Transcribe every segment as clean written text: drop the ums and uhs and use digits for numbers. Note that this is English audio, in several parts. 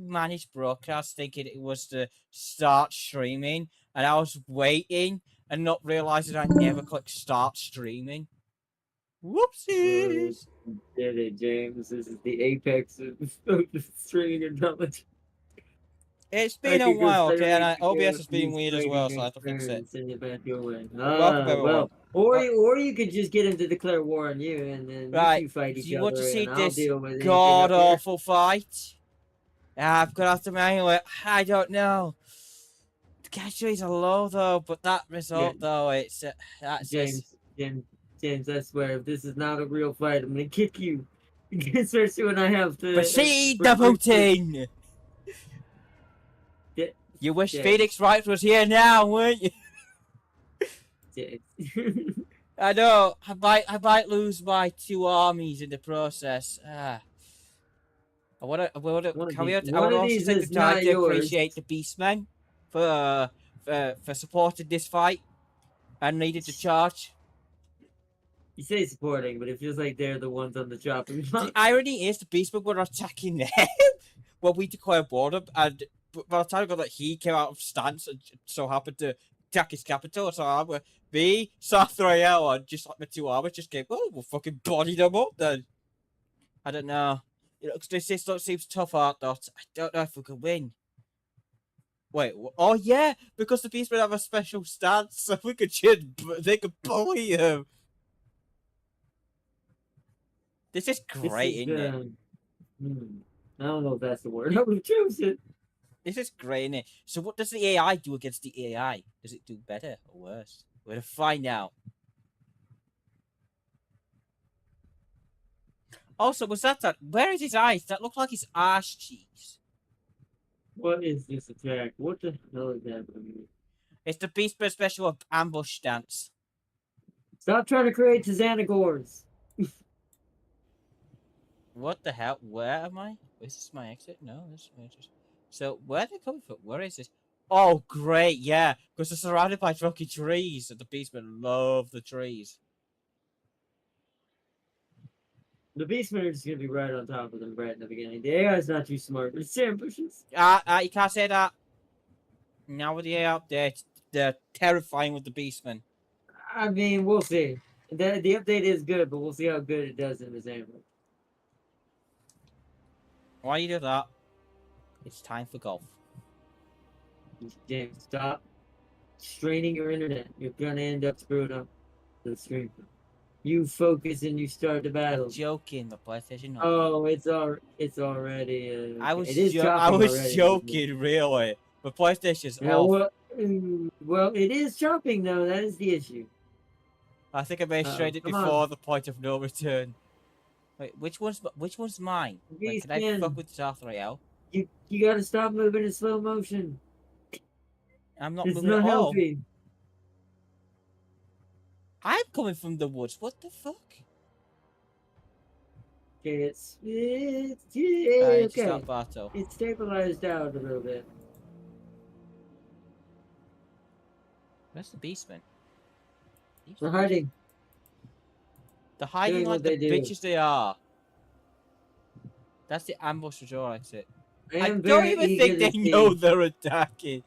managed broadcast thinking it was to start streaming, and I was waiting and not realizing I never clicked start streaming. Whoopsies! Did it, James? This is the apex of streaming your knowledge. It's been a while, okay, and OBS has been weird as well, so I have to fix it. Welcome, everyone. Or you could just get him to declare war on you, and then you two fight each you want other, to see and I'll this deal with god awful fight? I've got to manual it. I don't know. The casualties are low though, but that result though, it's that's James, I swear, if this is not a real fight, I'm gonna kick you. Especially when I have to proceed the voting. You wish Phoenix Wright was here now, weren't you? I know. I might lose my 2 armies in the process. I would also take the time to appreciate the Beastmen for supporting this fight and needed to charge. You say supporting, but it feels like they're the ones on the chopping block. The irony is the Beastmen were attacking them when we declared war, and by the time I got that, he came out of stance and so happened to attack his capital. So I'm with me, Sathrael, and just like my 2 armies just came, oh, we'll fucking body them up then. I don't know. This seems tough art, Dot. I don't know if we can win. Wait, oh yeah, because the Beastmen have a special stance, so we could they could bully him. This is great, isn't it? I don't know if that's the word I would have chosen. This is great, isn't it? So what does the AI do against the AI? Does it do better or worse? We're going to find out. Also, was that? Where is his eyes? That looked like his arse cheeks. What is this attack? What the hell is happening? It's the Beastman special ambush stance. Stop trying to create Tizanagors. What the hell? Where am I? Is this my exit? No, this is my exit. So, where are they coming from? Where is this? Oh, great, yeah. Because they're surrounded by fucking trees, and the Beastmen love the trees. The Beastmen are just going to be right on top of them right in the beginning. The AI is not too smart, but it's ambushes. You can't say that. Now with the AI update, they're terrifying with the Beastmen. I mean, we'll see. The update is good, but we'll see how good it does in this ambush. Why you do that? It's time for golf. James, stop straining your internet. You're gonna end up screwed up the stream. You focus and you start the battle. I'm joking, the PlayStation. Oh, it's already. I was joking, really. But PlayStation's off. Well, it is chopping though. That is the issue. I think I may have straight it before the point of no return. Wait, which one's mine? Wait, can I fuck with Sathrael? You gotta stop moving in slow motion. I'm not moving at all. I'm coming from the woods. What the fuck? Okay, it's okay. It's stabilized out a little bit. Where's the Beastmen? They're hiding. They're hiding like the bitches they are. That's the ambush for your exit. I don't even think they know they're attacking.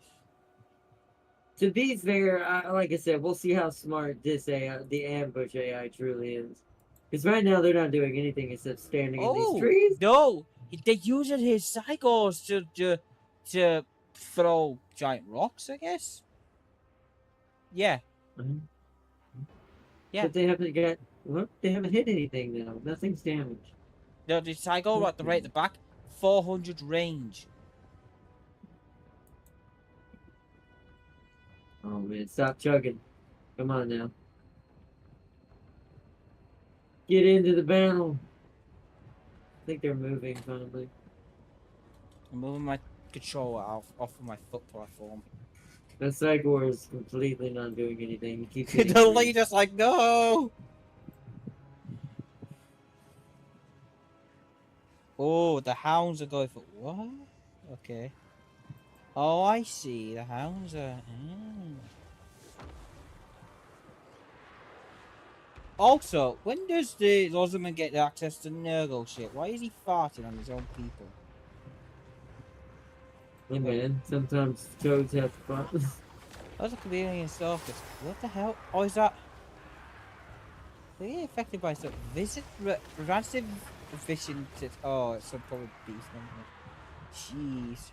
To be fair, like I said, we'll see how smart this AI, the ambush AI, truly is. Because right now they're not doing anything except standing in these trees. No, they're using his psychos to throw giant rocks, I guess. Yeah. Yeah. But they haven't got. Look, they haven't hit anything though. Nothing's damaged. No, the psycho at the right at the back, 400 range. Oh man, stop chugging. Come on now. Get into the battle. I think they're moving finally. I'm moving my controller off of my foot platform. That Psychor is completely not doing anything. He keeps the leader's like, no! Oh, the hounds are going for what? Okay. Oh, I see. The hounds are. Also, when does the Rosamund get access to Nurgle shit? Why is he farting on his own people? Hey man, sometimes toads have fun. Those are convenient circus. What the hell? Oh, is that? Are you affected by some rancid vision? Oh, it's some probably beast. Jeez.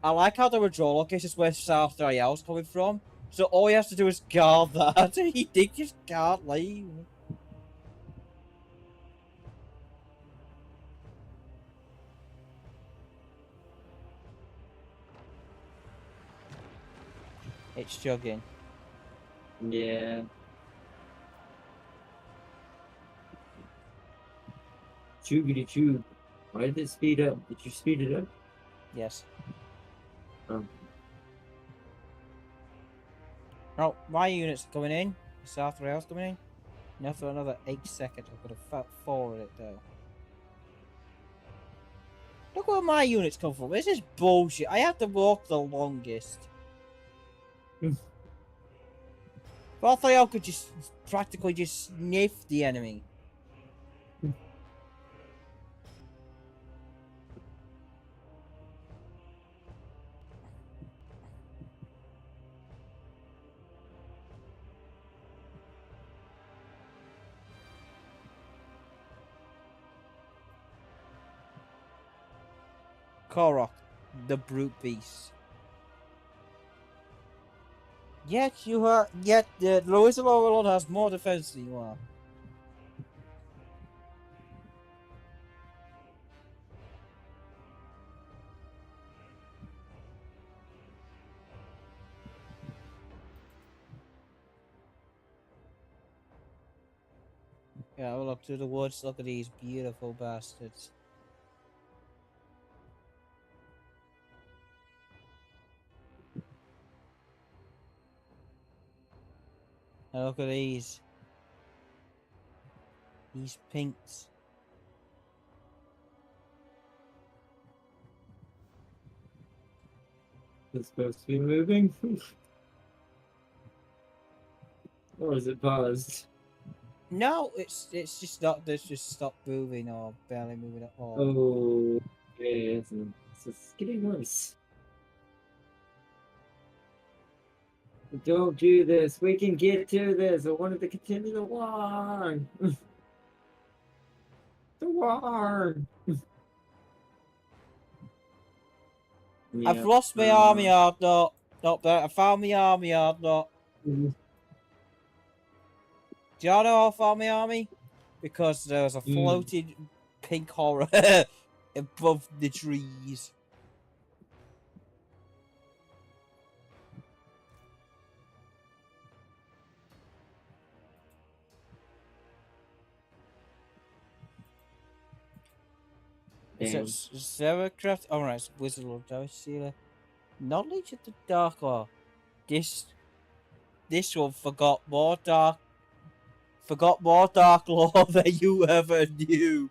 I like how the withdrawal location is where South Royale's coming from. So all he has to do is guard that. He just can't leave. It's chugging. Yeah. Choogity choo. Why did it speed up? Did you speed it up? Yes. Oh. Oh, my unit's coming in. South Rail's coming in. Now for another 8 seconds. I've got to forward it though. Look where my units come from. This is bullshit. I have to walk the longest. Raphael could just practically just sniff the enemy. Korok, the brute beast. Yet you are. Yet the Lewis of Overlord has more defense than you are. Yeah, well, look through the woods. Look at these beautiful bastards. And look at these. These pinks. It's supposed to be moving? Or is it paused? No, it's just not. There's just stopped moving or barely moving at all. Oh, yeah, it's getting worse. Don't do this. We can get to this. I wanted to continue the war. The war. I've Yeah. lost my army yard, though. Not there. I found my army yard, though. Mhm. Do you know how I found my army? Because there was a floating pink horror above the trees. Damn. So, Zeracraft. Alright, it's Wizard of Dark Sealer. Knowledge of the Dark Law. This one forgot more dark law than you ever knew.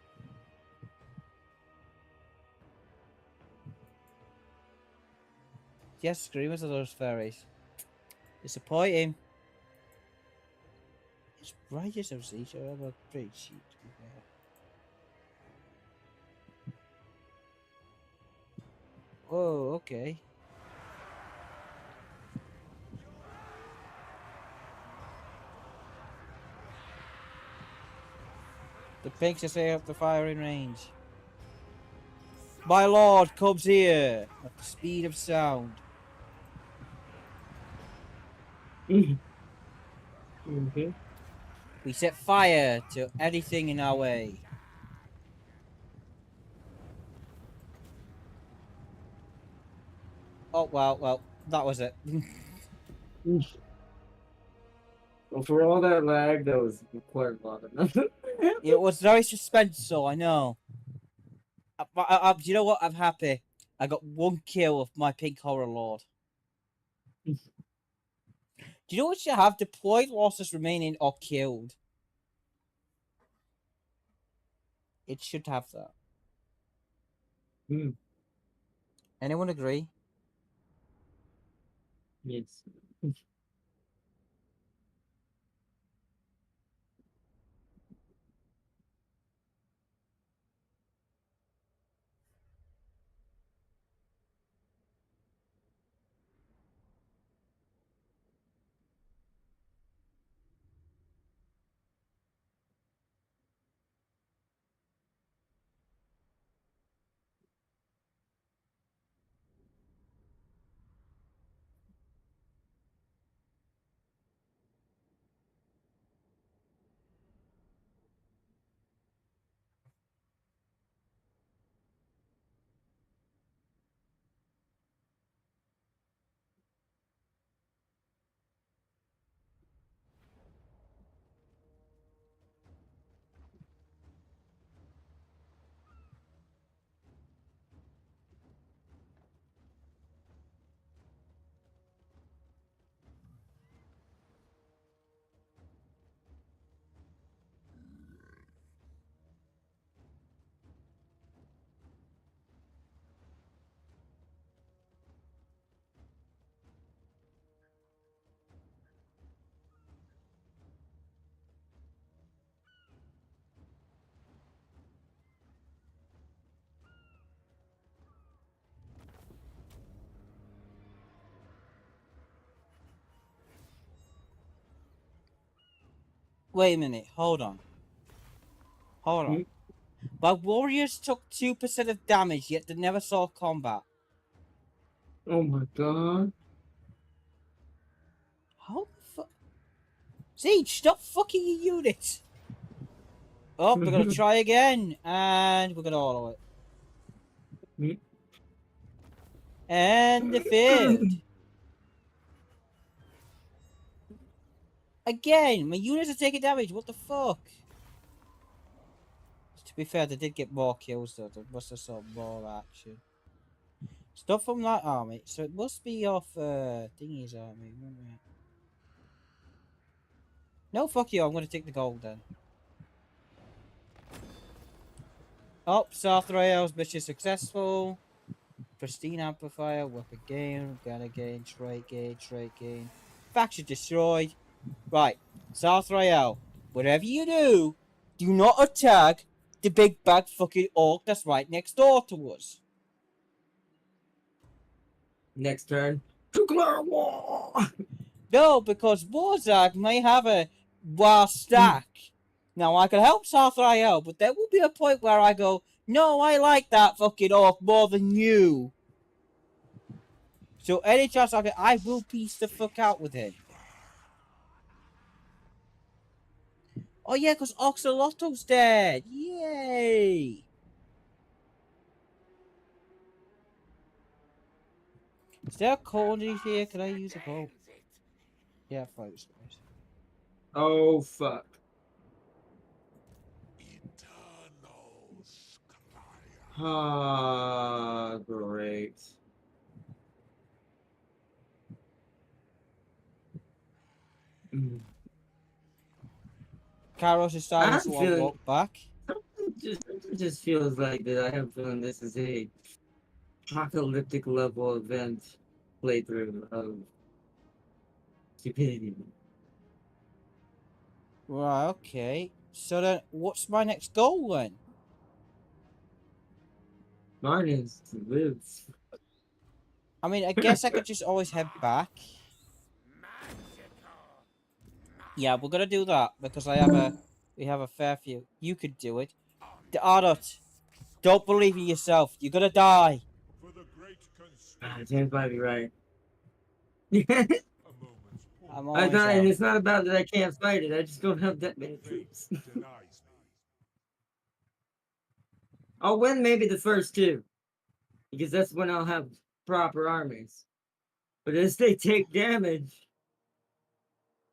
Yes, screamers are those fairies. Disappointing. It's Righteous of Siege. I have a pretty cheap to be fair. Oh, okay. The pinks are stay up the firing range. My lord comes here at the speed of sound. Okay. We set fire to anything in our way. Oh, well, that was it. Well, for all that lag, that was quite a lot enough. It was very suspenseful, I know. Do you know what? I'm happy. I got 1 kill of my pink horror lord. Do you know what you have? Deployed losses remaining or killed. It should have that. Anyone agree? Yes. Wait a minute. Hold on. Hold on. My warriors took 2% of damage, yet they never saw combat. Oh my god. How the fuck? Siege, stop fucking your units! Oh, we're gonna try again, and we're gonna auto it. And they failed. Again, my units are taking damage. What the fuck? To be fair, they did get more kills though. They must have saw more action. Stuff from that army. So it must be off Thingy's army. No, fuck you. I'm gonna take the gold then. Oh, South Rail's mission successful. Pristine amplifier, weapon gain, gunner gain, trait gain. Faction destroyed. Right, South Rail. Whatever you do, do not attack the big bad fucking orc that's right next door to us. Next turn. Nuclear war! No, because Warzag may have a wild stack. Now, I can help South Rail, but there will be a point where I go, no, I like that fucking orc more than you. So any chance I get, I will piece the fuck out with him. Oh yeah, because Oxalotto's dead. Yay! Is there a colony here? Can I use a boat? Yeah, fine. Oh fuck. Ah, great. Kairos is starting to walk back. It just feels like that. I have a feeling this is a apocalyptic level event playthrough of stupidity. Right, okay. So then, what's my next goal then? Mine is to live. I mean, I guess I could just always head back. Yeah, we're gonna do that because we have a fair few. You could do it. The Ardot, don't believe in yourself. You're gonna die. James might be right. I'm I always thought, and it's not about that I can't fight it. I just don't have that many troops. I'll win maybe the first two, because that's when I'll have proper armies. But as they take damage,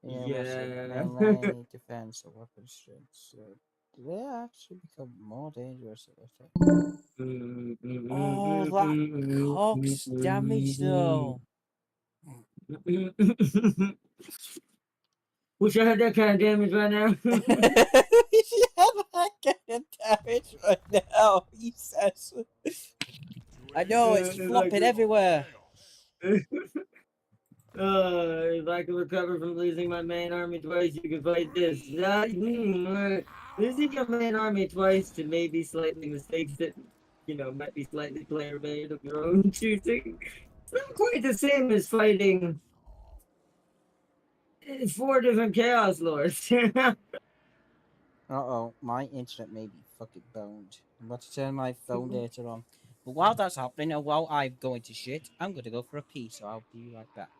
yeah. Melee, defense, or weapon strength. So they actually become more dangerous at this time. Oh, that cocks damage though. Wish I had that kind of damage right now. You have that kind of damage right now, he says. I know, it's flopping everywhere. If I can recover from losing my main army twice, you can fight this. Losing your main army twice to maybe slightly mistakes that, might be slightly player-made of your own choosing. It's not quite the same as fighting 4 different Chaos Lords. Uh-oh, my internet may be fucking boned. I'm about to turn my phone data on. But while that's happening, and while I'm going to shit, I'm going to go for a pee, so I'll be right back.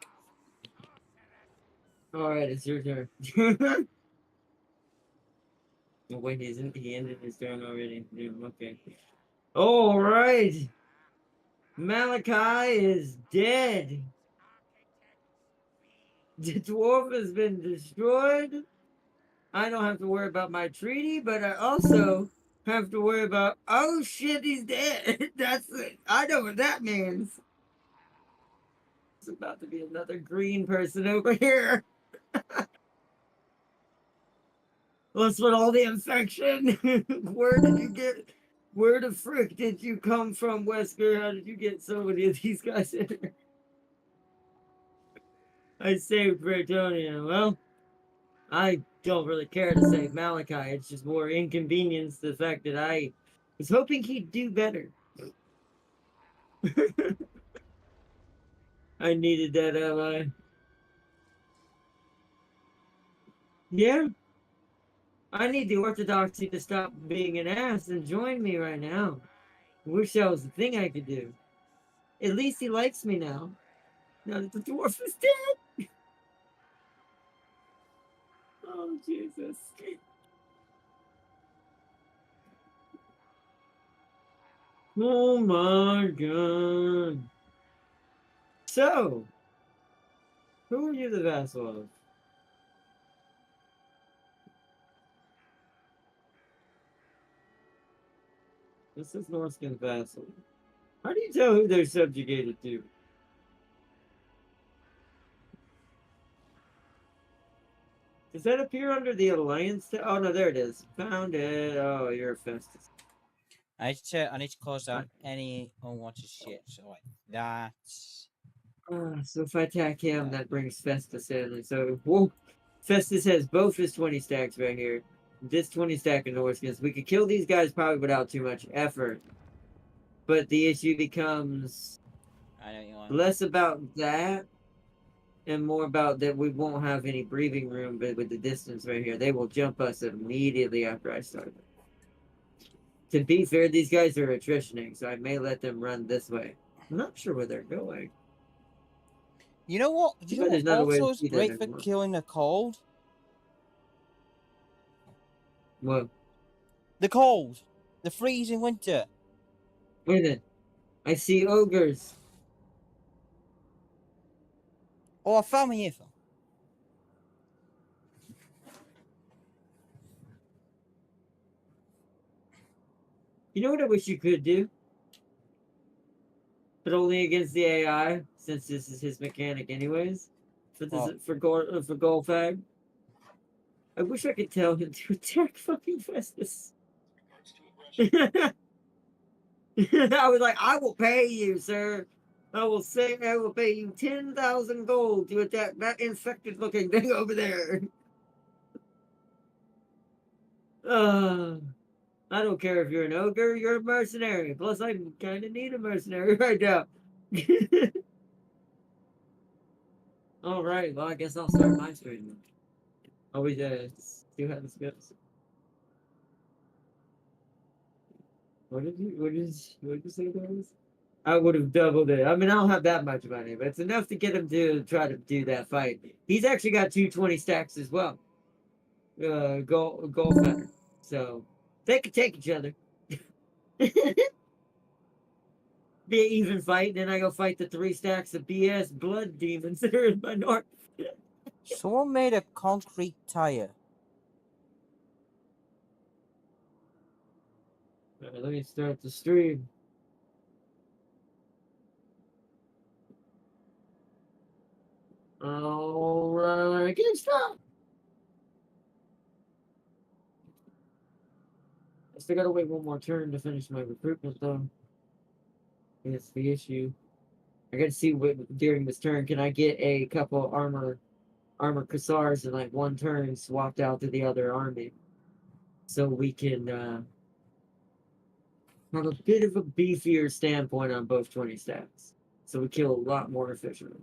Alright, it's your turn. Oh, wait, isn't he ended his turn already? Yeah, okay. Alright! Malachi is dead! The dwarf has been destroyed. I don't have to worry about my treaty, but I also have to worry about, oh shit, he's dead. That's it. I know what that means. It's about to be another green person over here. What's with all the infection? Where the frick did you come from, Wesker? How did you get so many of these guys in here? I saved Bretonia. Well, I don't really care to save Malachi. It's just more inconvenience the fact that I was hoping he'd do better. I needed that ally. Yeah. I need the Orthodoxy to stop being an ass and join me right now. Wish that was the thing I could do. At least he likes me now. Now that the dwarf is dead. Oh, Jesus. Oh my god. So, who are you the vassal of? This is Norskin vassal. How do you tell who they're subjugated to? Does that appear under the alliance? Oh no, there it is. Found it. Oh, you're a Festus. I need to close out any unwanted shit. So like that. So if I attack him, that brings Festus in. And so, whoa, Festus has both his 20 stacks right here. This 20 stack of Norskins. We could kill these guys probably without too much effort. But the issue becomes I know you want. less about that and more about that we won't have any breathing room, but with the distance right here, they will jump us immediately after I start. To be fair, these guys are attritioning, so I may let them run this way. I'm not sure where they're going. You know what? You know There's what not a way to also is see that great for anymore. killing the cold? What? The cold. The freezing winter. Wait a minute. I see ogres. Oh, I found my earphone. You know what I wish you could do? But only against the AI, since this is his mechanic anyways. For this, for Goldfag. I wish I could tell him to attack fucking Festus. I was like, I will pay you, sir. I will pay you 10,000 gold to attack that infected looking thing over there. I don't care if you're an ogre, you're a mercenary. Plus, I kind of need a mercenary right now. All right, well, I guess I'll start my stream. Oh, we see how this goes. What did you say, guys? I would have doubled it. I mean, I don't have that much money, but it's enough to get him to try to do that fight. He's actually got 220 stacks as well. Gold feather. So they could take each other. Be an even fight. Then I go fight the 3 stacks of BS blood demons that are in my north. Someone made a concrete tire. Right, let me start the stream. All right, can't stop. I still gotta wait one more turn to finish my recruitment, though. That's the issue. I gotta see what during this turn can I get a couple armor cuissars in like one turn swapped out to the other army, so we can have a bit of a beefier standpoint on both 20 stats, so we kill a lot more efficiently.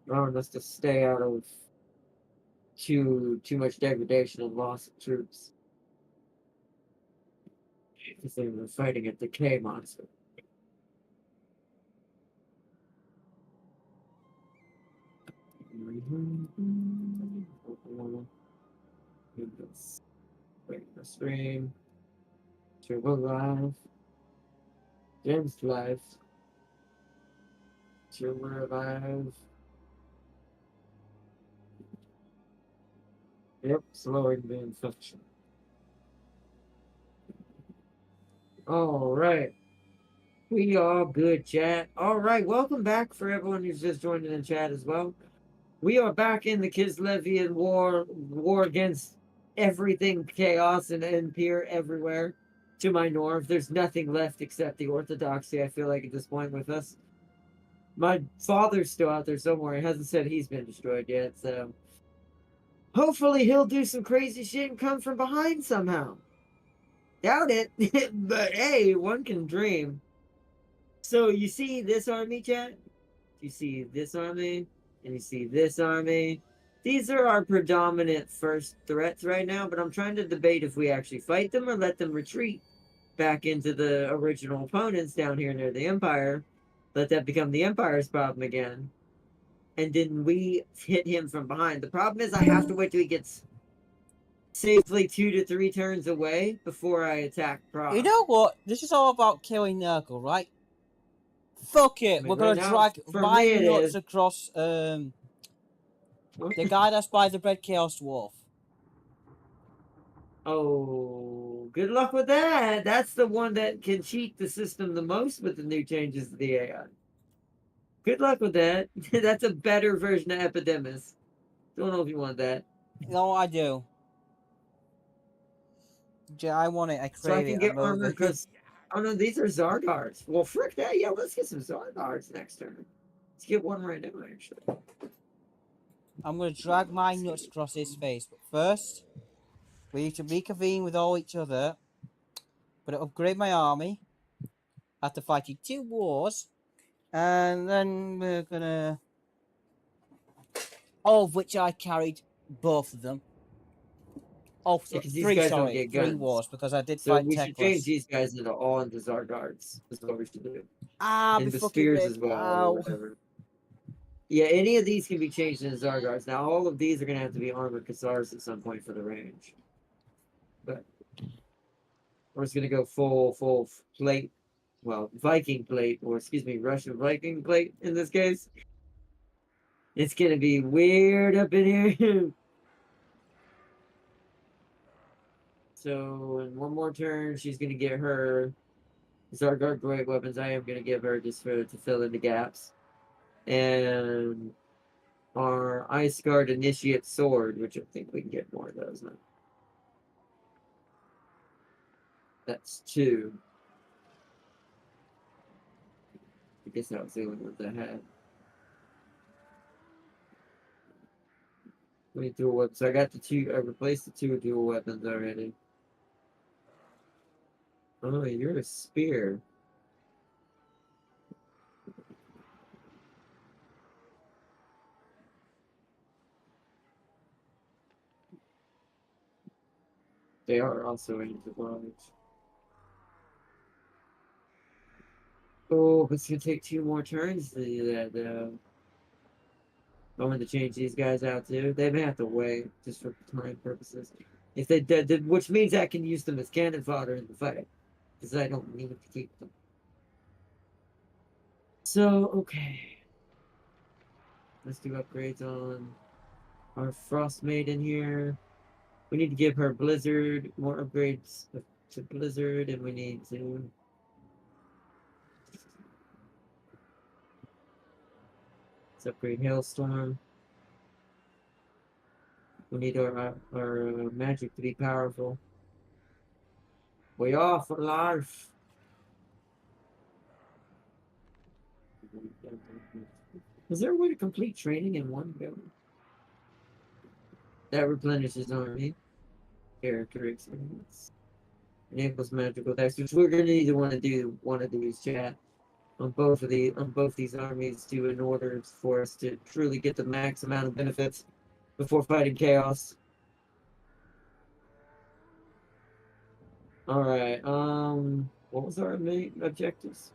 Allowing us to stay out of too much degradation and loss of troops. Because they were fighting a decay monster. Wait the stream. Turbo live. James live. Turbo live. Yep, slowing the infection. All right. We are good, chat. All right, welcome back for everyone who's just joined in the chat as well. We are back in the Kislevian war against everything chaos and Empire everywhere. To my north, there's nothing left except the Orthodoxy, I feel like, at this point with us. My father's still out there somewhere. He hasn't said he's been destroyed yet, so hopefully he'll do some crazy shit and come from behind somehow. Doubt it, but hey, one can dream. So you see this army, chat? You see this army, and you see this army, These are our predominant first threats right now, but I'm trying to debate if we actually fight them or let them retreat back into the original opponents down here near the Empire. Let that become the Empire's problem again. And then we hit him from behind. The problem is I have to wait till he gets safely 2 to 3 turns away before I attack You Prague. know what? This is all about killing Nurgle, right? Fuck I it. mean, We're right gonna now, drag for my me it nuts is. across the guy that's by the Red Chaos Dwarf. Oh, good luck with that. That's the one that can cheat the system the most with the new changes to the AI. Good luck with that. That's a better version of Epidemus. Don't know if you want that. No, I do. Yeah, I want it. I So I crave it. can I get love armor it. because, oh no, these are Zardards. Well, frick that. Yeah, let's get some Zardards next turn. Let's get one right now, actually. I'm gonna drag my nuts across his face, but first we need to reconvene with all each other. But upgrade my army after fighting 2 wars, and then we're gonna, all of which I carried both of them. Oh, Yeah, because these three, guys don't sorry, get 3 wars guns. because I did So fight we should change Teclis. these guys into all into Zardards. Is what we should do. Ah, be And the fucking spears red. as well, or Ow. whatever. Yeah, any of these can be changed into Zardards. Now, all of these are going to have to be armored Khazars at some point for the range. But we're just going to go full plate. Well, Viking plate, or excuse me, Russian Viking plate in this case. It's going to be weird up in here. So, in one more turn, she's going to get her Zargard great weapons. I am going to give her just for to fill in the gaps. And our Ice Guard Initiate Sword, which I think we can get more of those now. That's 2. I guess that was the only ones I had. Let me dual weapons. So I got the 2. I replaced the 2 dual weapons already. Oh, you're a spear. They are also in the large. Oh, but it's gonna take 2 more turns to do that, though. I want to change these guys out too. They may have to wait just for time purposes. If they did, which means I can use them as cannon fodder in the fight, because I don't need to keep them. So okay, let's do upgrades on our Frost Maiden here. We need to give her Blizzard, more upgrades to Blizzard, and we need to let's upgrade Hailstorm. We need our magic to be powerful. We are for life. Is there a way to complete training in one go? That replenishes army character experience. Enables magical attacks, which we're gonna need to want to do one of these, chat, on both these armies to in order for us to truly get the max amount of benefits before fighting chaos. Alright, what was our main objectives?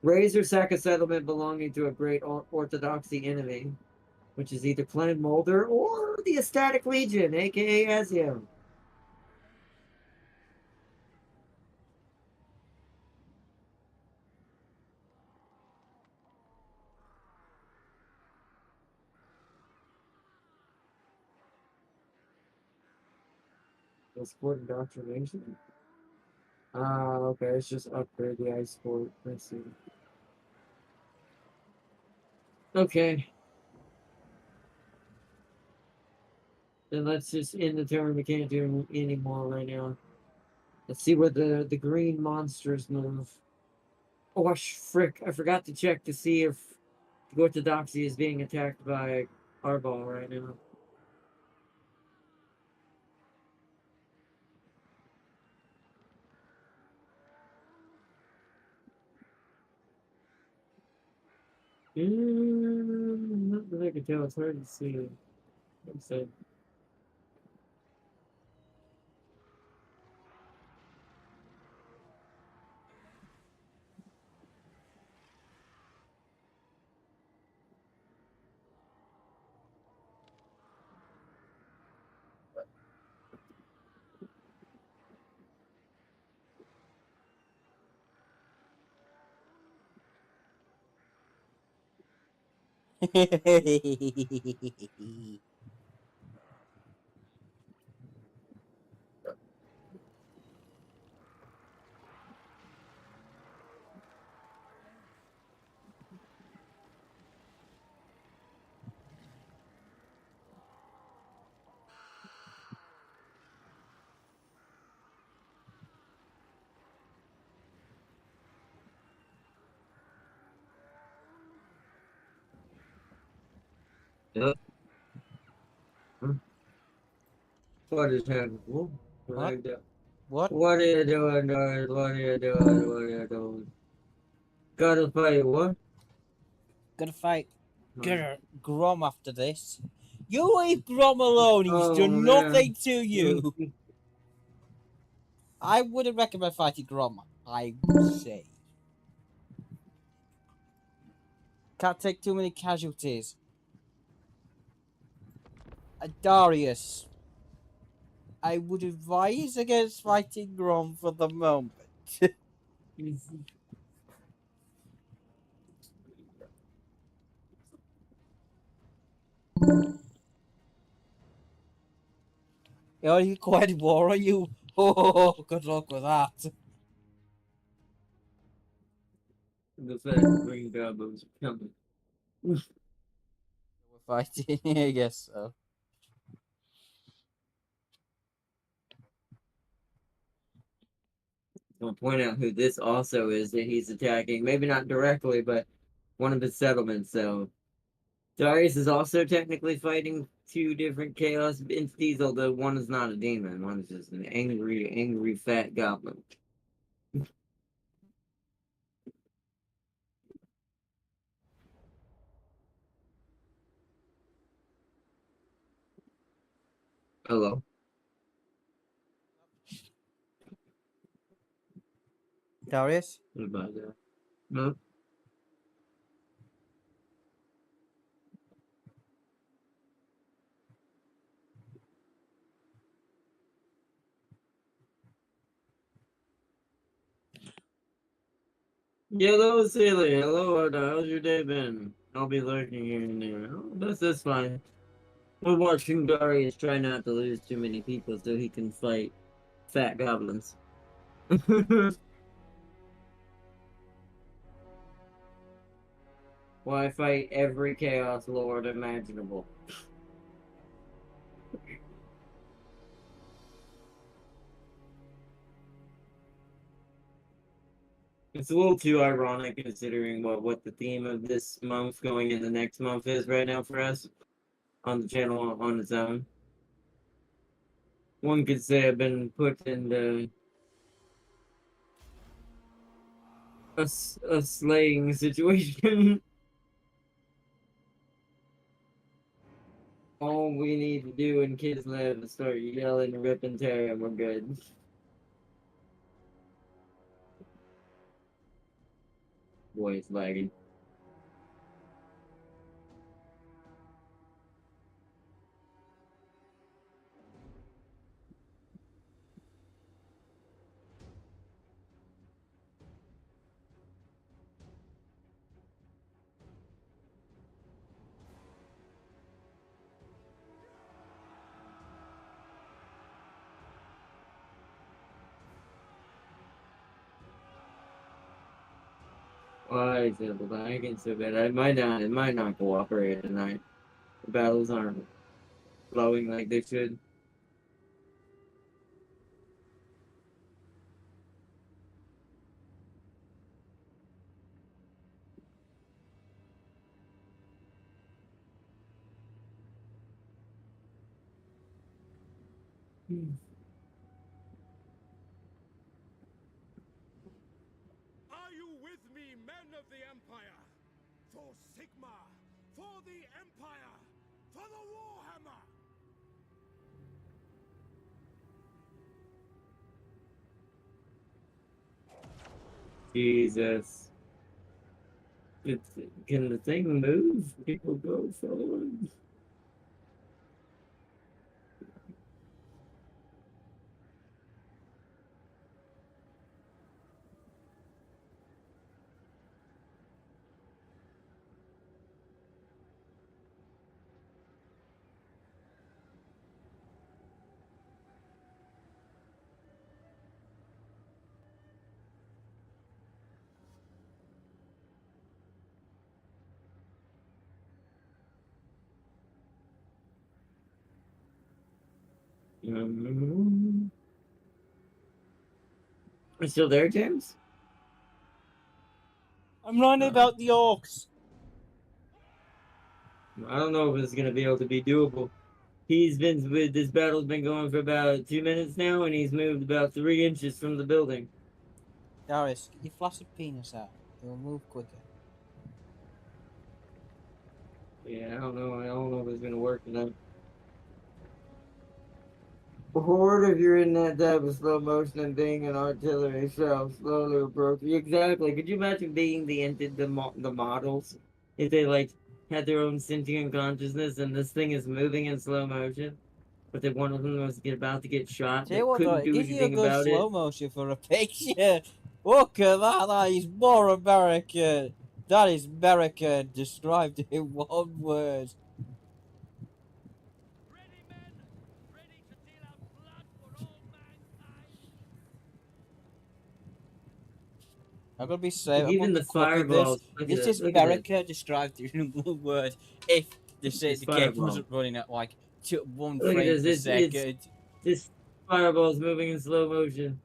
Raise or sack a settlement belonging to a great orthodoxy enemy, which is either Clan Molder or the Ecstatic Legion, aka Azio. Sport indoctrination. Ah, okay. It's just upgrade the ice sport. I see. Okay. Then let's just end the turn. We can't do any more right now. Let's see where the green monsters move. Oh, frick. I forgot to check to see if the Orthodoxy is being attacked by Arbol right now. Not that I can tell. It's hard to see. So, yep. What is happening? What What? are you doing? What? What are you doing, guys? What are you doing? What are you doing? Gotta fight what? Gonna fight Grom after this. You leave Grom alone. He's Oh done man. nothing to you. I wouldn't recommend fighting Grom. I would say. Can't take too many casualties. Darius, I would advise against fighting Grom for the moment. Are you quite war? Are you? Oh, good luck with that. The fat green goblins are coming. We're fighting. I guess so. I'll point out who this also is that he's attacking. Maybe not directly, but one of his settlements. So Darius is also technically fighting two different chaos entities, although one is not a demon. One is just an angry, angry fat goblin. Hello. Darius? What about that? No. Hello, Celia. Hello, Arda. How's your day been? I'll be lurking here and there. Oh, that's fine. We're watching Darius try not to lose too many people so he can fight fat goblins. Why fight every Chaos Lord imaginable? It's a little too ironic considering what the theme of this month going into next month is right now for us on the channel on its own. One could say I've been put into a slaying situation. All we need to do in Kids Live is start yelling, rip, and tear, and we're good. Boy, it's lagging. Why is it lagging so bad? It might not cooperate tonight. The battles aren't flowing like they should. Are you with me, men of the Empire? For Sigma, for the Empire, for the Warhammer! Jesus. It's, can the thing move? People go forward. Are still there, James? I'm learning about the orcs. I don't know if it's gonna be able to be doable. He's been with this battle's been going for about 2 minutes now, and he's moved about 3 inches from the building. Darius, get your flaccid penis out. It will move quicker. Yeah, I don't know. I don't know if it's gonna work or not. Horde if you're in that type of slow motion and being an artillery shell slowly approach. Exactly. Could you imagine being the models if they like had their own sentient consciousness and this thing is moving in slow motion, but then one of them was about to get shot Tell you but what, though, couldn't it do gives you a anything good about slow it. motion for a picture. Look at that. That is more American. That is American described in one word. Ready, men! Ready to deal out blood for all mankind! I'm gonna be straight. I'm Even gonna the quick with this. fireballs. Look at This this. is Look at this. America described in one word. If This the game fireball. wasn't running at like one Look at frame this. per It's second. this fireball's moving in slow motion.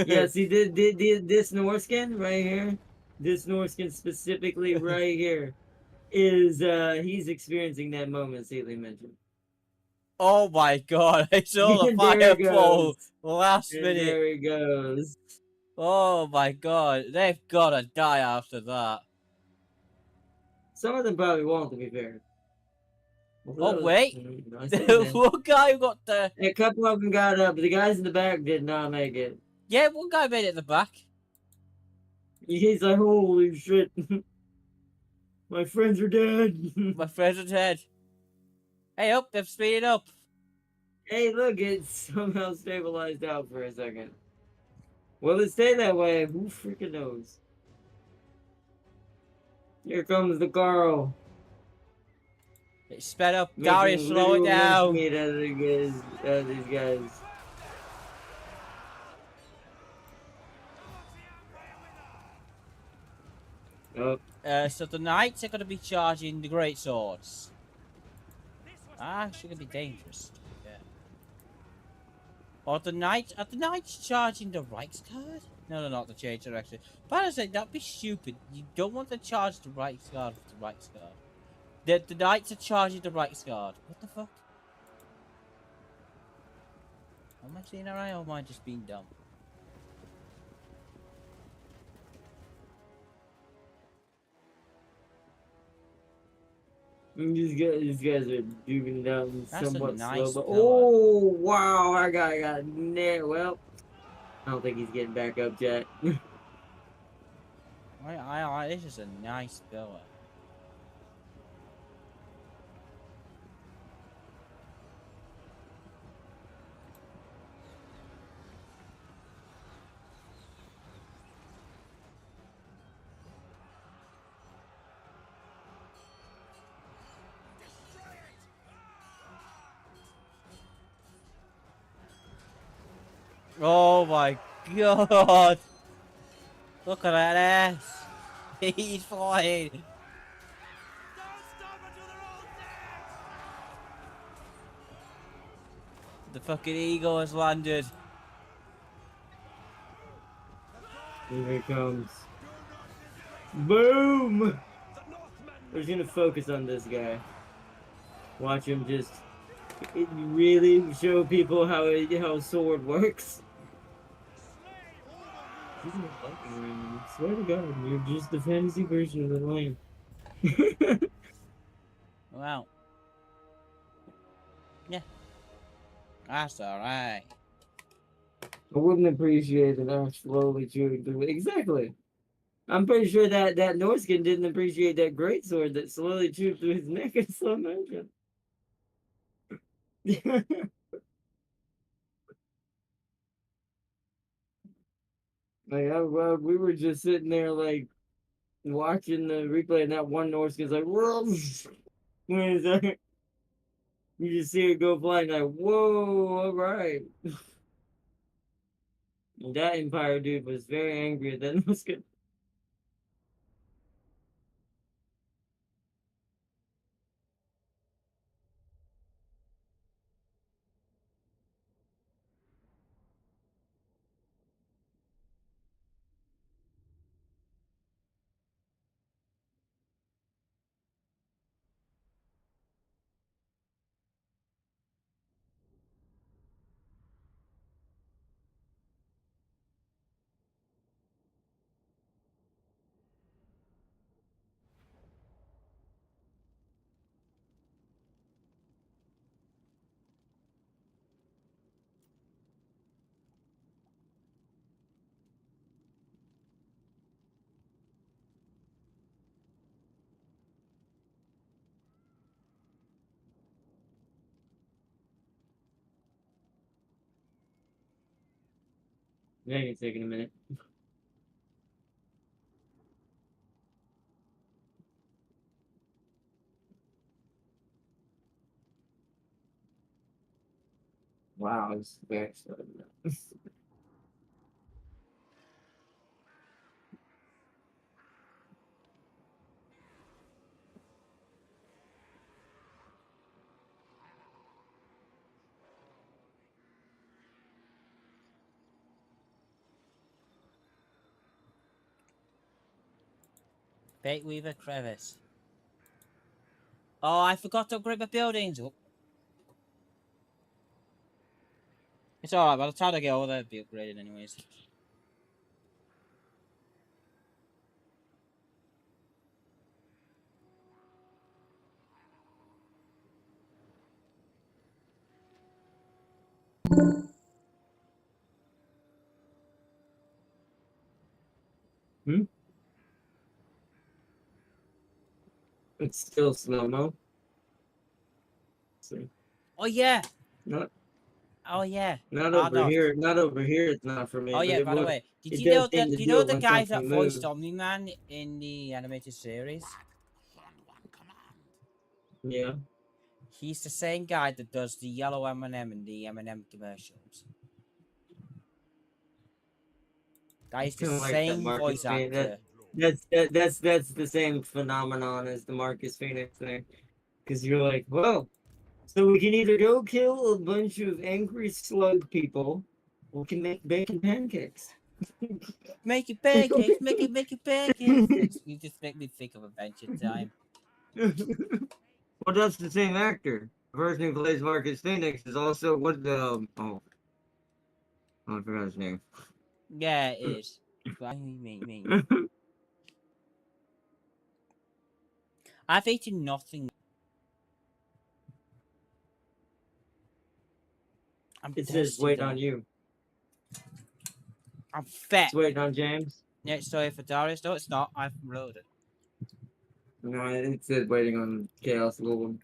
Yeah, see, this Norskin right here, this Norskin specifically right here, is, he's experiencing that moment Seeley mentioned. Oh my god! I saw the There he fireball goes. last And minute. there he goes. Oh my god! They've gotta die after that. Some of them probably won't, to be fair. Oh wait, I see them. one guy got the A couple of them got up, but the guys in the back did not make it. yeah. One guy made it at the back. He's like, holy shit. My friends are dead. My friends are dead. Hey, up! They've speeded up. Hey, look, it's somehow stabilized out for a second. Will it stay that way? Who freaking knows? Here comes the Carl. It sped up. Making Darius, slow it literal down. mincemeat out of these guys. Oh, So the knights are gonna be charging the great swords. Actually, gonna be dangerous. Yeah. Or are the knights charging the Reichsguard? No, they're not. The change direction. But I said that'd be stupid. You don't want to charge the Reichsguard with the Reichsguard. The knights are charging the Reichsguard. What the fuck? Am I seeing that right, or am I just being dumb? these guys are duking down That's a somewhat nice slow, but pillar. oh wow, our guy got nailed. Well, I don't think he's getting back up yet. This is a nice pillar. Oh my god! Look at that ass! He's flying! Don't stop until they're all dead! The fucking eagle has landed. Here it comes. Boom! We're just gonna focus on this guy. Watch him just really show people how sword works. He's not fucking around. I swear to God, you're just the fantasy version of the lane. Wow. Yeah. That's alright. I wouldn't appreciate it. I'm slowly chewing through it. Exactly. I'm pretty sure that Norskin didn't appreciate that great sword that slowly chewed through his neck in slow motion. Like, we were just sitting there, like, watching the replay, and that one Norskin's like, whoa! When is that? You just see it go flying, like, whoa, all right. And that Empire dude was very angry at that Norskin. Dang, it's taking a minute. Wow, it's very slow. Bait Weaver crevice. Oh, I forgot to upgrade my buildings. Oh. It's alright, by the time I get over there, it'll be upgraded anyways. Hmm? It's still slow-mo. See. Oh yeah! Not Oh yeah! not Ah over no. here. Not over here, it's not for me, Oh but yeah, it by the would. way, did It you does know seem that to do you do know it the when guy that something voiced moves. Omni-Man in the animated series? Yeah. He's the same guy that does the yellow M&M in the M&M commercials. That is the Kind of like that same Marcus voice Phoenix. actor. That's the same phenomenon as the Marcus Phoenix thing. Because you're like, well, so we can either go kill a bunch of angry slug people, or we can make bacon pancakes. Making pancakes, making pancakes. You just make me think of Adventure Time. Well, that's the same actor. The person who plays Marcus Phoenix is also what the I forgot his name. Yeah, it is. Me. I've eaten nothing. I'm It says thirsty wait though. on you. I'm fat. It's waiting on James. Yeah, sorry for Darius. No, it's not. I've loaded. No, it says waiting on Chaos Little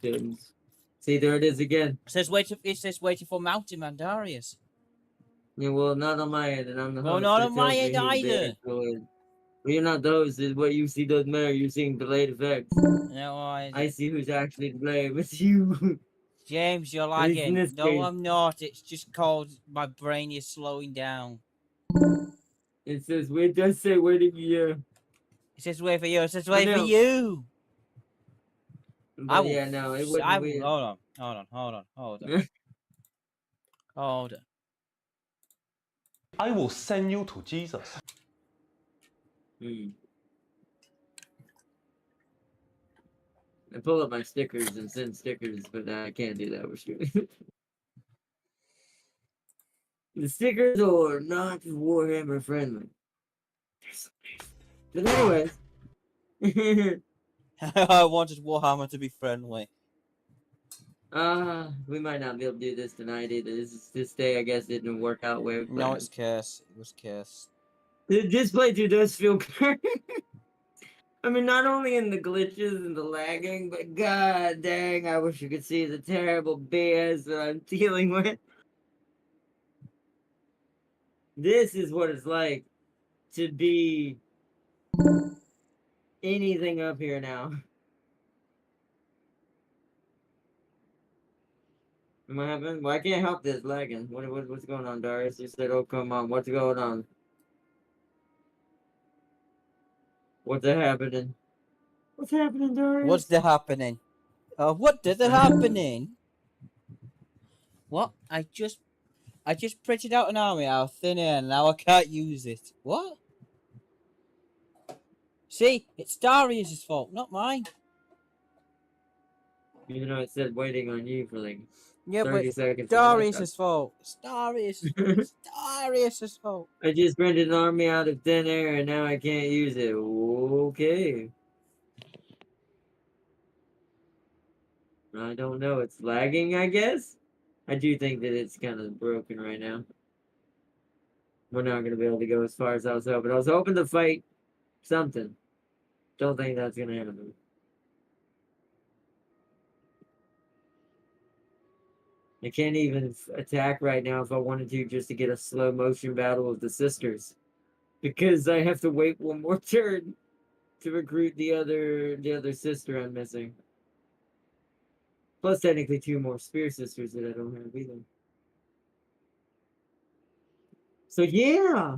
James. See, there it is again. It says waiting for Mountain Man Darius. Yeah, well, not on my end, and I'm the Well, host. not It on my tells me end who's there. either. So well, you're not the host. Is what you see doesn't matter. You're seeing delayed effects. No, I see who's actually to blame. It's you. James, you're At least in lagging. this No, case. I'm not. It's just called my brain is slowing down. It says, wait, does say waiting yeah. It says wait for you. It says But wait for no. you. I But will. yeah, no, it I wouldn't will. weird. Hold on. Hold on. I will send you to Jesus. I pull up my stickers and send stickers, but I can't do that with you. The stickers are not Warhammer friendly. But anyways. I wanted Warhammer to be friendly. We might not be able to do this tonight either. This day, I guess, didn't work out way. No, it's cursed. It was cursed. This playthrough does feel good. I mean, not only in the glitches and the lagging, but god dang, I wish you could see the terrible BS that I'm dealing with. This is what it's like to be anything up here now. What happened? Well, I can't help this lagging. What's going on, Darius? You said, oh, come on. What's going on? What's happening? What's happening, Darius? What's the happening? What did the happening? What? I just printed out an army out of thin air and now I can't use it. What? See, it's Darius' fault, not mine. You know, it said waiting on you for like Yeah, 30 but seconds. Darius' fault. It's Darius' fault. I just printed an army out of thin air and now I can't use it. Okay. I don't know. It's lagging, I guess? I do think that it's kind of broken right now. We're not going to be able to go as far as I was hoping. I was hoping to fight something. Don't think that's going to happen. I can't even attack right now if I wanted to, just to get a slow motion battle of the sisters. Because I have to wait one more turn to recruit the other sister I'm missing. Plus technically 2 more spear sisters that I don't have either. So yeah!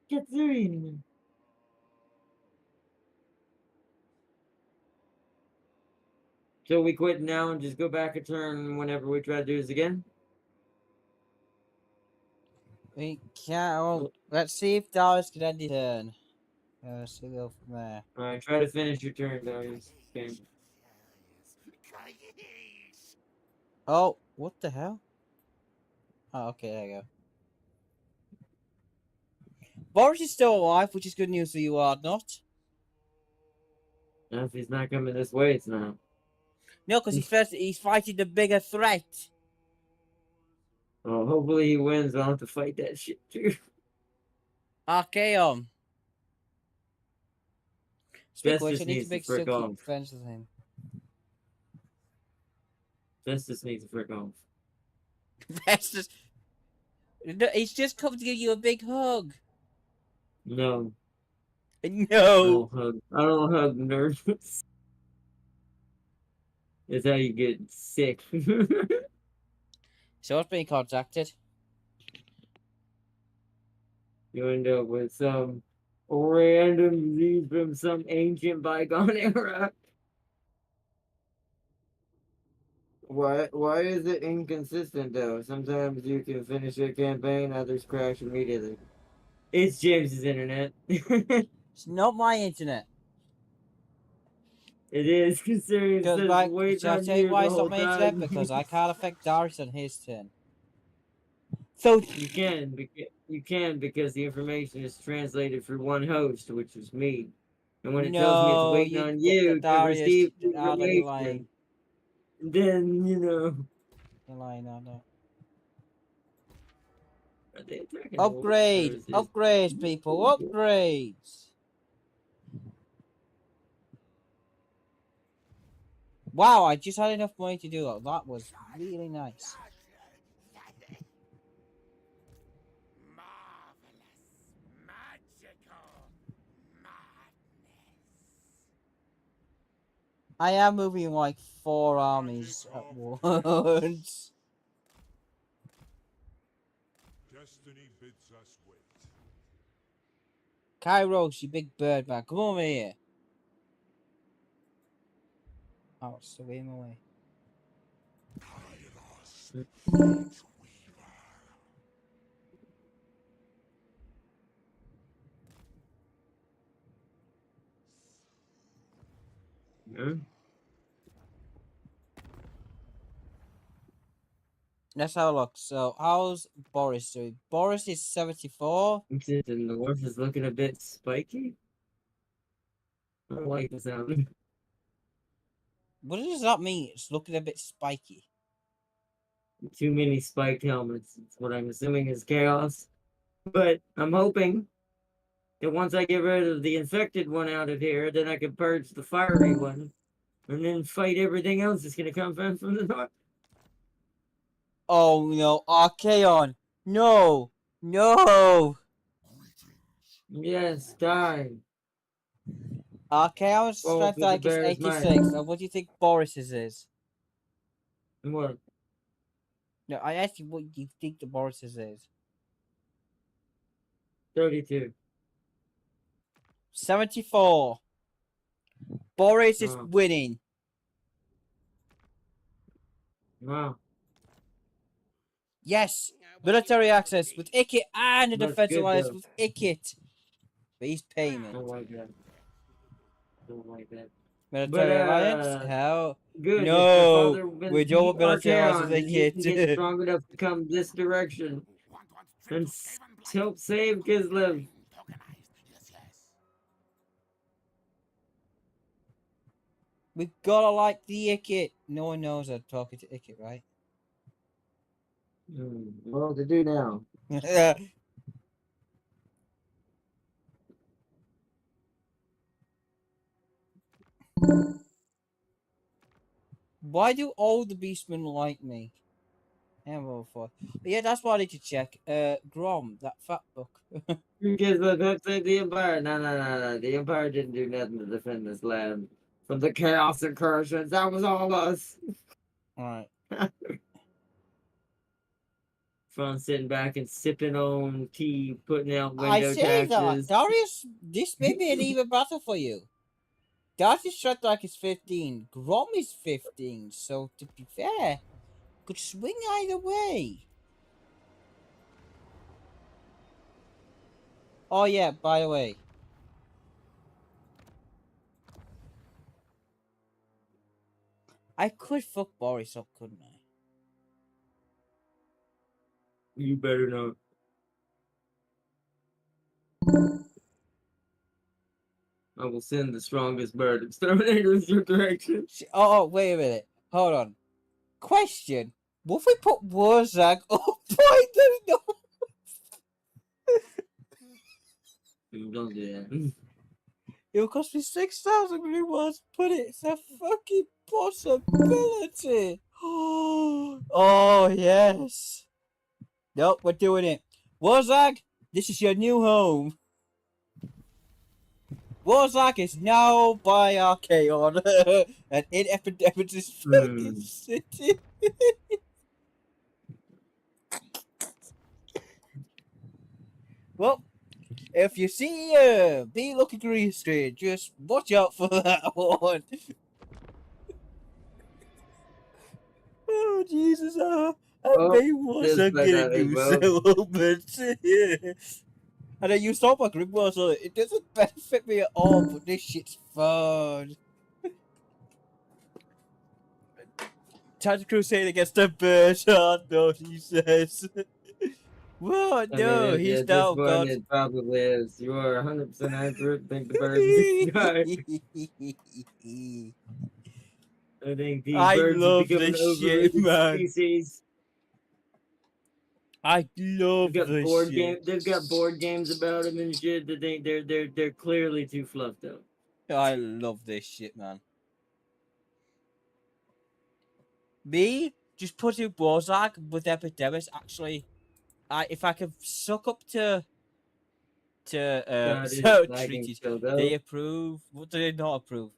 Catherine! So we quit now and just go back a turn whenever we try to do this again? We can't. Well, let's see if Darius can end his turn. So we'll go from there. Alright, try to finish your turn, Darius. Okay. Oh, what the hell? Oh, okay, there you go. Boris is still alive, which is good news for you, are not. Now, if he's not coming this way, it's not. No, because he's fighting the bigger threat. Oh, hopefully he wins. I'll have to fight that shit too. Archaeon. Speak of which, I Justice need to needs to make frick still off. keep friends with him. Justice needs to frick off. That's just. No, he's just come to give you a big hug. No. No. I don't hug nerds. It's how you get sick. So what's being contacted? You end up with some random disease from some ancient bygone era. Why is it inconsistent though? Sometimes you can finish a campaign, others crash immediately. It's James's internet. It It's not my internet. is considering it Because says like, wait shall I on tell you you why the it's not whole my internet? time. Because I can't affect Darius on his turn. So You can because the information is translated through one host, which is me. And when it tells me it's no, waiting on you to Darius. receive the Oh, no, you're lying. information, then You're lying. No. are they attacking Upgrade, or is it- upgrades, people, upgrades. Wow, I just had enough money to do that. That was really nice. Marvelous, magical madness. I am moving like 4 armies at once. Destiny bids us wait. Kairos, you big bird man, come over here. Oh, it's still in my way. Kairos, Light Huh? Let's have a look. So, how's Boris doing? Boris is 74. And the wolf is looking a bit spiky. I don't like the sound. What does that mean? It's looking a bit spiky. Too many spiked helmets. It's what I'm assuming is chaos. But I'm hoping that once I get rid of the infected one out of here, then I can purge the fiery one. And then fight everything else that's gonna come from the north. Oh no, Archaon! No! No! Yes, die. Archaon's Oh, strength for the like is bear's might. 86. And what do you think Boris's is? What? No, I asked you what you think the Boris's is. 32. 74. Boris is Oh. winning. Wow. Yes! Military access with Ikit and a That's defense good, alliance though. with Ikit. Base payment. Don't like that. Don't like that. Military alliance? Hell. Good. No, If my father wins we don't want beat military alliance Archaon, with then he can get Ikit. strong enough to come this direction and help save Kislev. We gotta like the Ikit. No one knows I'm talking to Ikit, right? Well, to do now. Why do all the beastmen like me? Ammo for. But yeah, that's what I need to check. Grom, that fat book. Because let's say the Empire. No. The Empire didn't do nothing to defend this land from the chaos incursions. That was all us. Alright. From sitting back and sipping on tea, putting out I window say that, taxes. Darius, this may be an even better for you. Darius' strength like is 15. Grom is 15. So to be fair, could swing either way. Oh yeah, by the way. I could fuck Boris up, couldn't I? You better not. I will send the strongest bird exterminators your direction. Oh, wait a minute. Hold on. Question. What if we put Warzag up by the north? Don't do that. It'll cost me 6,000 rewards, but it's a fucking possibility. Oh, yes. Nope, we're doing it. Warzag, this is your new home. Warzag is now by Archaon and in Epidemics' fucking city. Well, if you see me looking green screen, just watch out for that one. Oh Jesus! I may was just like getting that, you well. settlements. And I used all my grimoire, so it doesn't benefit me at all. But this shit's fun. Time to crusade against the birds. Oh no, he says. What? No, he's at down, this God. point, it probably is. You are 100% accurate. Think the birds need to die. I think these I birds love have become this an shit, overrated man. species. I love They've got this board shit. game. They've got board games about them and shit. That they're clearly too fluffed up. I love this shit, man. Me just putting Warzag with Epidemics. Actually, if I could suck up to God, it is so lagging treaties, still, they though. approve. What do they not approve?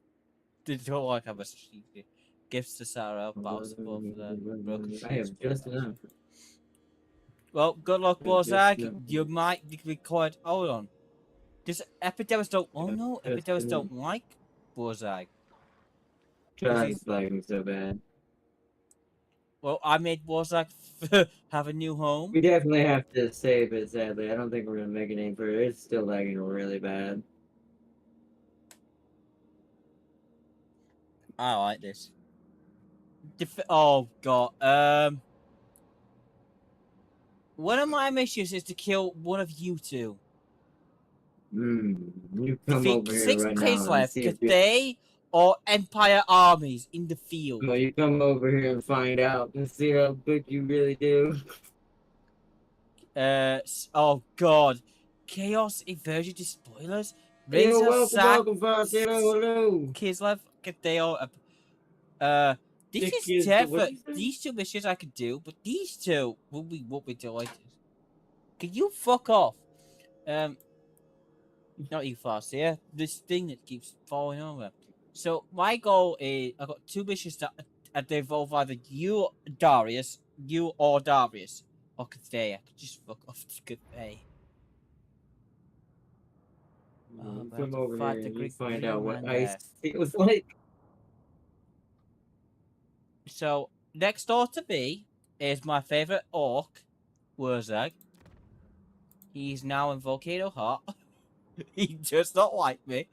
They don't like have a treaty. Gifts to Sarah, battle support for the broken I have just enough. Well, good luck, I have just Warzag. enough. You might be quite. Hold on. Does Epidemics don't? Oh no, Just Epidemics enough. don't like Warzag. God, it's lagging so bad. Well, I made Warzag have a new home. We definitely have to save it, sadly. I don't think we're gonna make a name for it. It's still lagging really bad. I like this. Oh god. One of my missions is to kill one of you two. You come Defeat over here 6 right plays now and left see because if you... they or Empire armies in the field. Well, you come over here and find out and see how good you really do. Oh god. Chaos Inversion Spoilers? Yo, Razor Sack welcome, Falsetto. Hello. Kislev Kadeo. This Dick is is the, tough. what you say? These two missions I could do, but these two will be delighted. Can you fuck off? Not you fast here. This thing that keeps falling over. So my goal is I've got two missions that they involve either you, Darius, or Darius, or Kathea. Just fuck off to Kathea. You But I have come to over fight here the and you Greek find green out what man ice there. feels like. So next door to me is my favorite orc, Wurzag. He's now in Volcano Hut. He does not like me.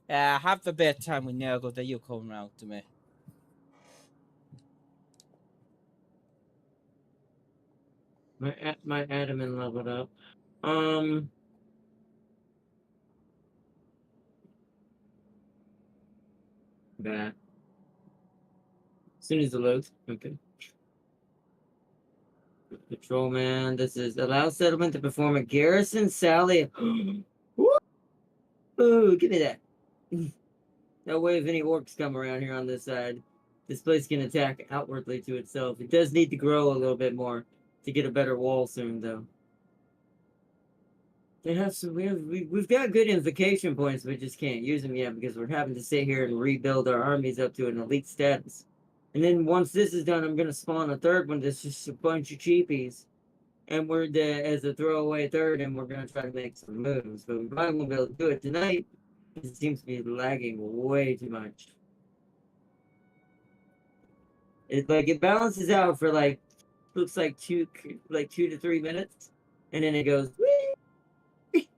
Have a bit of time with Nergal, then you'll come round to me. My adamant leveled up. That. As soon as it loads. Okay. Patrolman, this is allow settlement to perform a garrison sally. Ooh, give me that. That way, if any orcs come around here on this side, this place can attack outwardly to itself. It does need to grow a little bit more to get a better wall soon, though. They have some. We've got good invocation points, but just can't use them yet because we're having to sit here and rebuild our armies up to an elite status. And then once this is done, I'm gonna spawn a third one that's just a bunch of cheapies, and we're as a throwaway third, and we're gonna try to make some moves. But we probably won't be able to do it tonight. It seems to be lagging way too much. It balances out for looks like 2 to 3 minutes, and then it goes. Whee!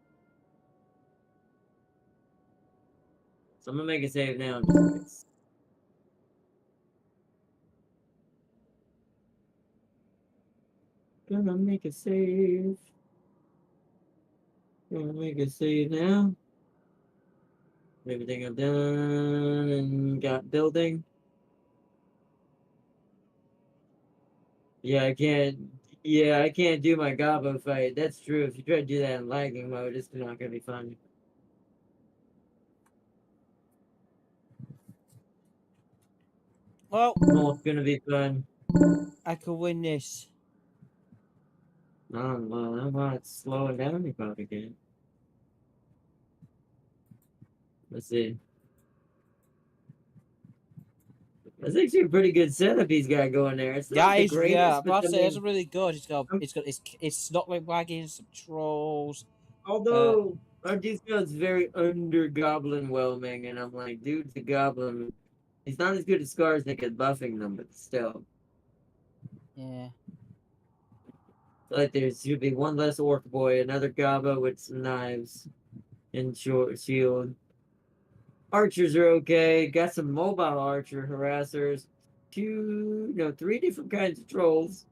So I'm gonna make a save now. Just in case. Gonna make a save. Gonna make a save now. Everything I've done and got building. Yeah, I can't. Yeah, I can't do my Gabo fight. That's true. If you try to do that in lagging mode, it's not gonna be fun. Well, Oh, it's gonna be fun. I could win this. Oh, well, how about it's slowing down about again? Let's see. That's actually a pretty good setup he's got going there. It's not That the is, yeah, greatest, but but I I say it's mean, really good. It's not like wagons, some trolls. although I do feel it's very under goblin whelming, and I'm like, dude's a goblin. He's not as good as Skarsnik at buffing them, but still. Yeah. Like there should be one less orc boy, another gobbo with some knives and short shield. Archers are okay. Got some mobile archer harassers. Three different kinds of trolls.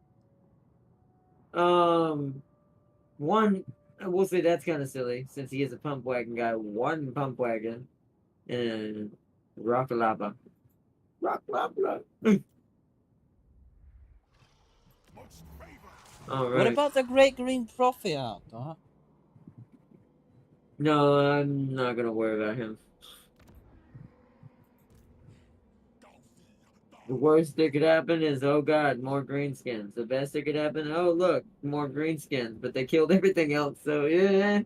One, I will say that's kind of silly since he is a pump wagon guy. One pump wagon and rock lava. Rock lava. All What right. about the Great Green Prophet out there? No, I'm not gonna worry about him. The worst that could happen is, oh god, more greenskins. The best that could happen, oh look, more greenskins. But they killed everything else, so yeah.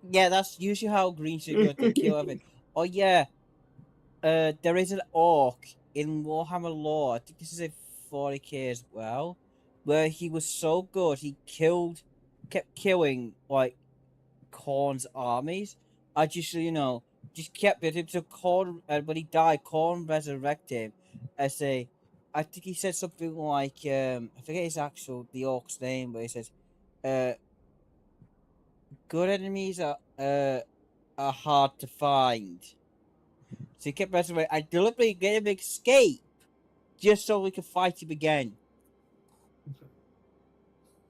Yeah, that's usually how green should go. They kill everything. Oh yeah, there is an orc in Warhammer lore. I think this is a 40k as well, where he was so good he kept killing like Khorne's armies. I just kept it until Khorne, and when he died, Khorne resurrected him as I think he said something like, I forget the orc's name, but he says, uh, good enemies are hard to find. So he kept resurrecting. I deliberately get him to escape just so we could fight him again.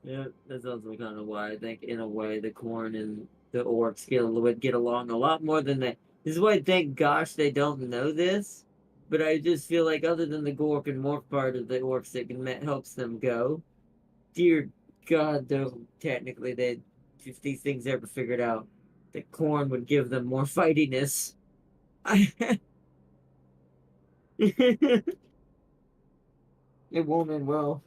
Yeah, that's also kind of why I think, in a way, the corn and the orcs would get along a lot more than they. This is why, thank gosh, they don't know this. But I just feel like, other than the Gork and Morph part of the orcs that helps them go, dear God, though, technically, if these things ever figured out, the corn would give them more fightiness. It won't end well.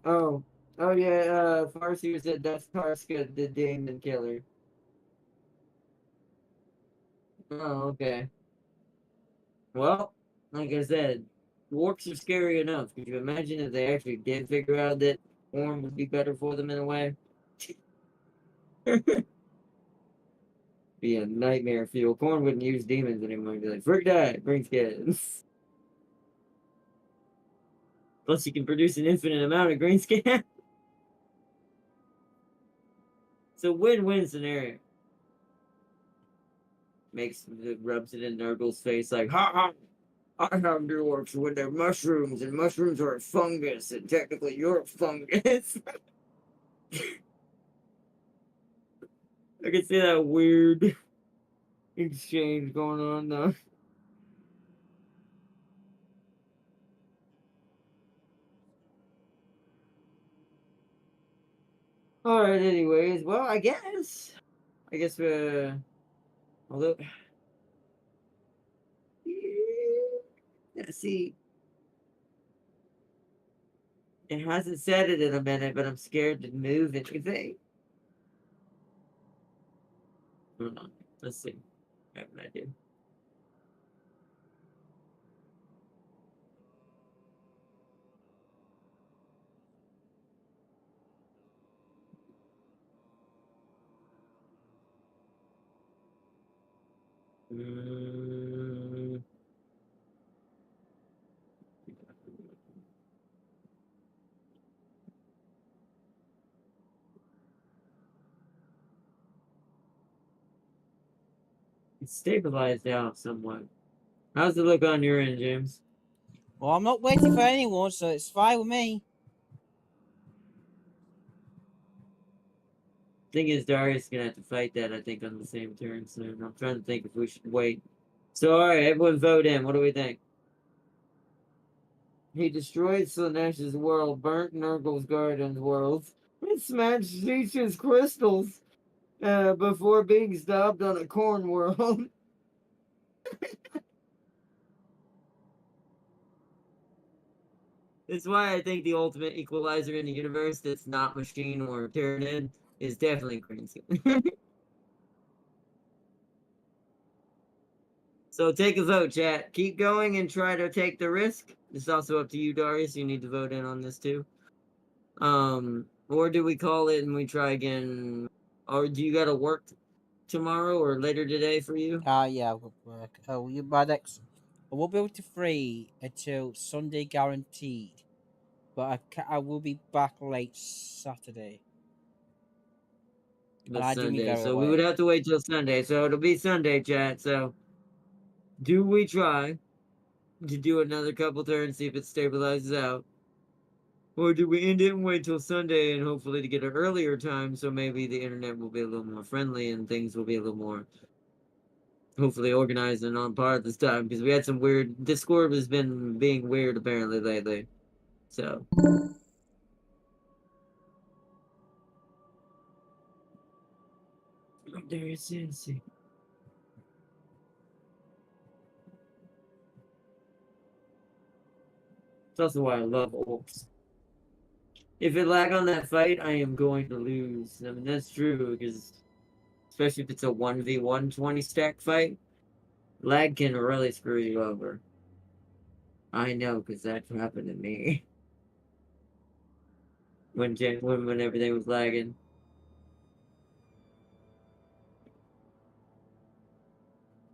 Oh. Oh yeah, Farseer said that's Karska, the demon killer. Oh, okay. Well, like I said, orcs are scary enough. Could you imagine if they actually did figure out that Orm would be better for them in a way? Be a nightmare fuel. Corn wouldn't use demons anymore. He'd be like, frick that, green skins. Plus, you can produce an infinite amount of green skin. It's a win-win scenario. Rubs it in Nurgle's face like, ha ha! I have the orcs with their mushrooms, and mushrooms are a fungus, and technically you're a fungus. I can see that weird exchange going on though. Alright, anyways, well, I guess, although, yeah, see, it hasn't said it in a minute, but I'm scared to move anything. Hold on, let's see. I have an idea. It's stabilized out somewhat. How's it look on your end, James? Well, I'm not waiting for anyone, so it's fine with me. Thing is, Darius is gonna have to fight that, I think, on the same turn soon. I'm trying to think if we should wait. So, alright, everyone vote in. What do we think? He destroyed Slanesh's world, burnt Nurgle's garden's world, and smashed Zeech's crystals before being stopped on a corn world. That's why I think the ultimate equalizer in the universe that's not machine or Tyranid is definitely green skin. So take a vote, chat. Keep going and try to take the risk. It's also up to you, Darius. You need to vote in on this too. Or do we call it and we try again? Or do you gotta work tomorrow or later today for you? Yeah, I'll work. Oh, you by next. I won't be able to free until Sunday guaranteed, but I will be back late Saturday. And That's I do be Sunday. very So we would away. have to wait till Sunday. So it'll be Sunday, chat. So do we try to do another couple turns, see if it stabilizes out? Or do we end it and wait till Sunday and hopefully to get an earlier time so maybe the internet will be a little more friendly and things will be a little more hopefully organized and on par this time? Because we had some weird Discord has been being weird apparently lately. So there it is. It's also why I love orcs. If it lag on that fight, I am going to lose. I mean, that's true, because especially if it's a 1v1 20 stack fight, lag can really screw you over. I know, because that happened to me. when everything was lagging.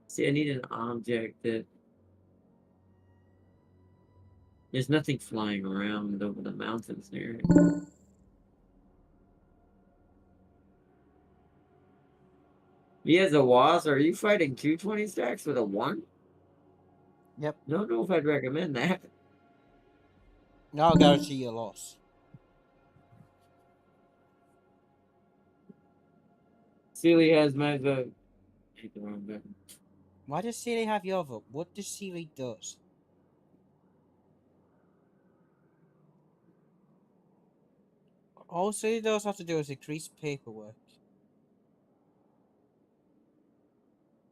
See, I need an object that... There's nothing flying around over the mountains near it. He has a wasp. Are you fighting 220 stacks with a 1? Yep. Don't know if I'd recommend that. No, I'll guarantee you a loss. Sealy has my vote. Hit the wrong button. Why does Sealy have your vote? What does Sealy does? All Sealy does have to do is increase paperwork.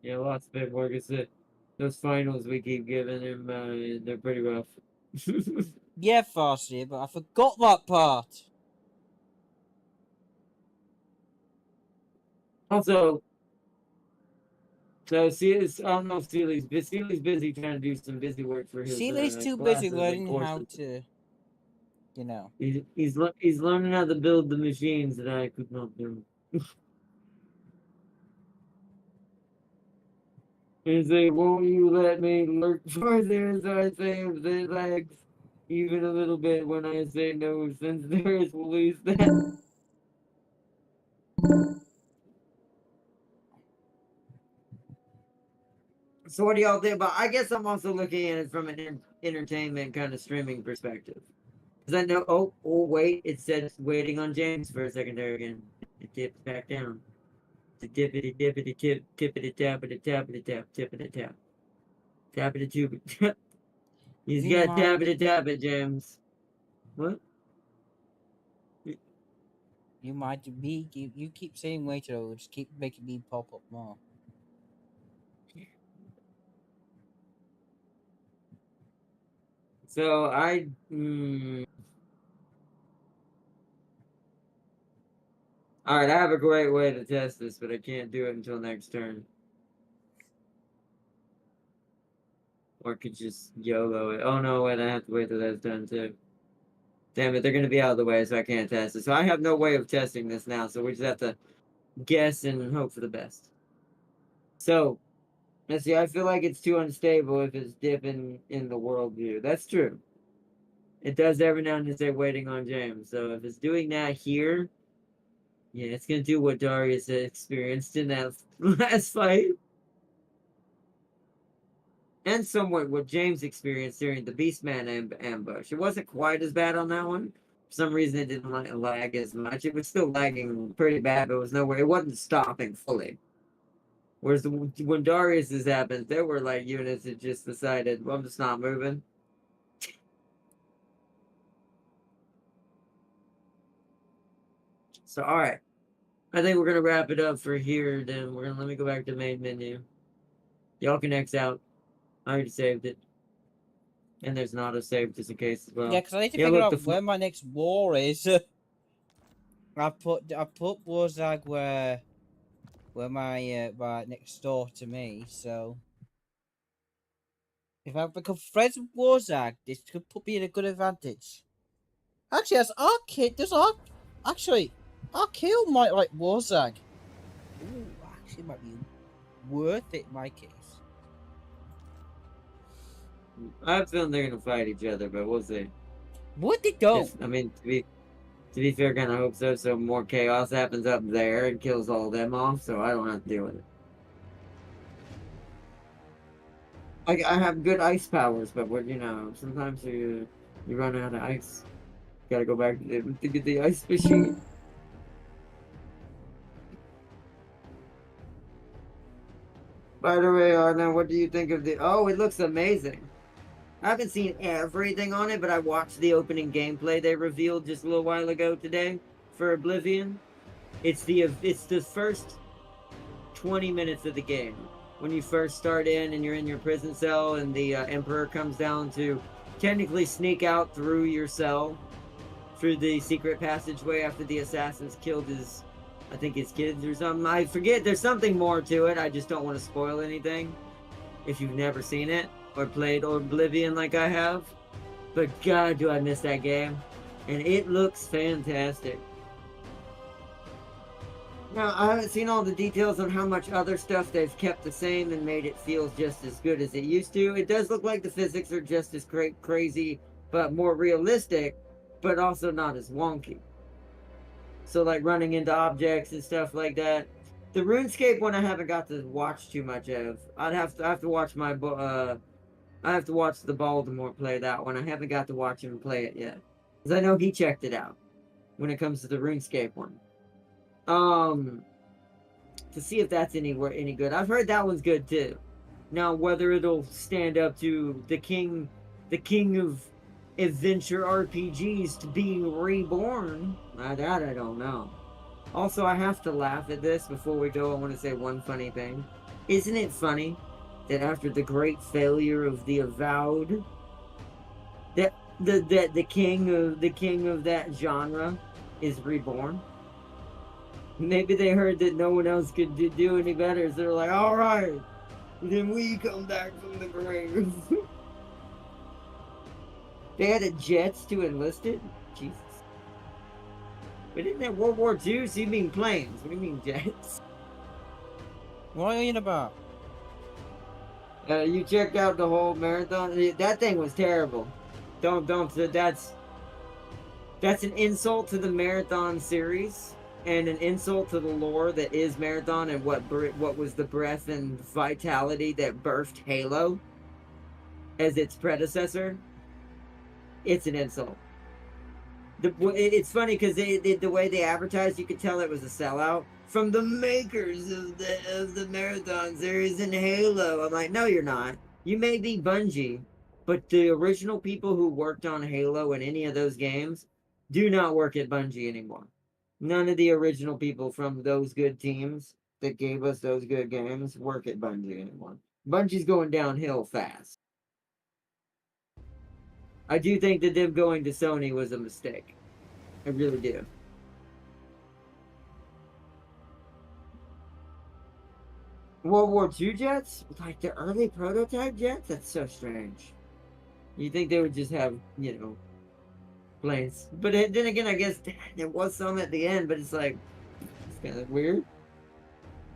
Yeah, lots of paperwork. It's those finals we keep giving him. They're pretty rough. Yeah, Farsi, but I forgot that part. Also, so I don't know if Sealy's busy trying to do some busy work for his Sealy's too busy classes and learning how courses. to, you know. He's learning how to build the machines that I could not do. And say, won't you let me lurk further as I save the legs even a little bit when I say no, since there is police that. So what do y'all think about? I guess I'm also looking at it from an entertainment kind of streaming perspective. Because I know, oh, wait, it said waiting on James for a second there again. It dips back down. The dippity dippity tip, tippity tappity tappity tap, tippity tap. Tappity tube. He's You got mind tappity tap it, James. What? You might be. You keep saying wait, it'll just keep making me pop up more. So Alright, I have a great way to test this, but I can't do it until next turn. Or could just YOLO it. Oh no, wait, I have to wait till that's done too. Damn it, they're gonna be out of the way, so I can't test it. So I have no way of testing this now, so we just have to guess and hope for the best. So, let's see, I feel like it's too unstable if it's dipping in the worldview. That's true. It does every now and then say waiting on James. So if it's doing that here, yeah, it's gonna do what Darius experienced in that last fight. And somewhat what James experienced during the Beastman ambush. It wasn't quite as bad on that one. For some reason, it didn't lag as much. It was still lagging pretty bad, but it was nowhere. It wasn't stopping fully. Whereas when Darius's happened, there were like units that just decided, well, I'm just not moving. So, all right. I think we're gonna wrap it up for here. Then let me go back to the main menu. Y'all can X out. I already saved it. And there's an auto save just in case as well. Yeah, because I need to Yeah, figure look, out where my next war is. I put Warzag where my next door to me. So if I become friends with Warzag, this could put me in a good advantage. Actually, actually Arkale might like Warzag. Ooh, actually might be worth it in my case. I have a feeling they're gonna fight each other, but we'll see. Would they go? I mean, to be fair, kind of hope so. So more chaos happens up there and kills all of them off, so I don't have to deal with it. I have good ice powers, but sometimes you run out of ice. Gotta go back to get the ice machine. By the way, Arna, what do you think of the? Oh, it looks amazing. I haven't seen everything on it, but I watched the opening gameplay they revealed just a little while ago today for Oblivion. It's the first 20 minutes of the game when you first start in and you're in your prison cell and the Emperor comes down to technically sneak out through your cell through the secret passageway after the assassins killed his kids or something. I forget. There's something more to it. I just don't want to spoil anything if you've never seen it or played Oblivion like I have. But God, do I miss that game. And it looks fantastic. Now, I haven't seen all the details on how much other stuff they've kept the same and made it feel just as good as it used to. It does look like the physics are just as crazy, but more realistic, but also not as wonky. So, like running into objects and stuff like that. The RuneScape one I haven't got to watch too much of. I have to watch I have to watch the Baltimore play that one. I haven't got to watch him play it yet. Because I know he checked it out when it comes to the RuneScape one. to see if that's any good. I've heard that one's good too. Now, whether it'll stand up to the king of adventure RPGs to being reborn, that I don't know. Also, I have to laugh at this before we go. I want to say one funny thing. Isn't it funny that after the great failure of the Avowed, that the king of that genre is reborn? Maybe they heard that no one else could do any better, so they're like, all right, then we come back from the grave. They added jets to enlisted? Jesus. But isn't that World War II? So you mean planes. What do you mean jets? What are you about? You checked out the whole marathon? That thing was terrible. Don't, that's an insult to the marathon series. And an insult to the lore that is Marathon and what was the breath and vitality that birthed Halo as its predecessor. It's an insult. It's funny because the way they advertised, you could tell it was a sellout from the makers of the Marathon series and Halo. I'm like, no, you're not. You may be Bungie, but the original people who worked on Halo and any of those games do not work at Bungie anymore. None of the original people from those good teams that gave us those good games work at Bungie anymore. Bungie's going downhill fast. I do think that them going to Sony was a mistake. I really do. World War II jets? Like the early prototype jets? That's so strange. You think they would just have, planes. But then again, I guess there was some at the end, but it's like, it's kind of weird.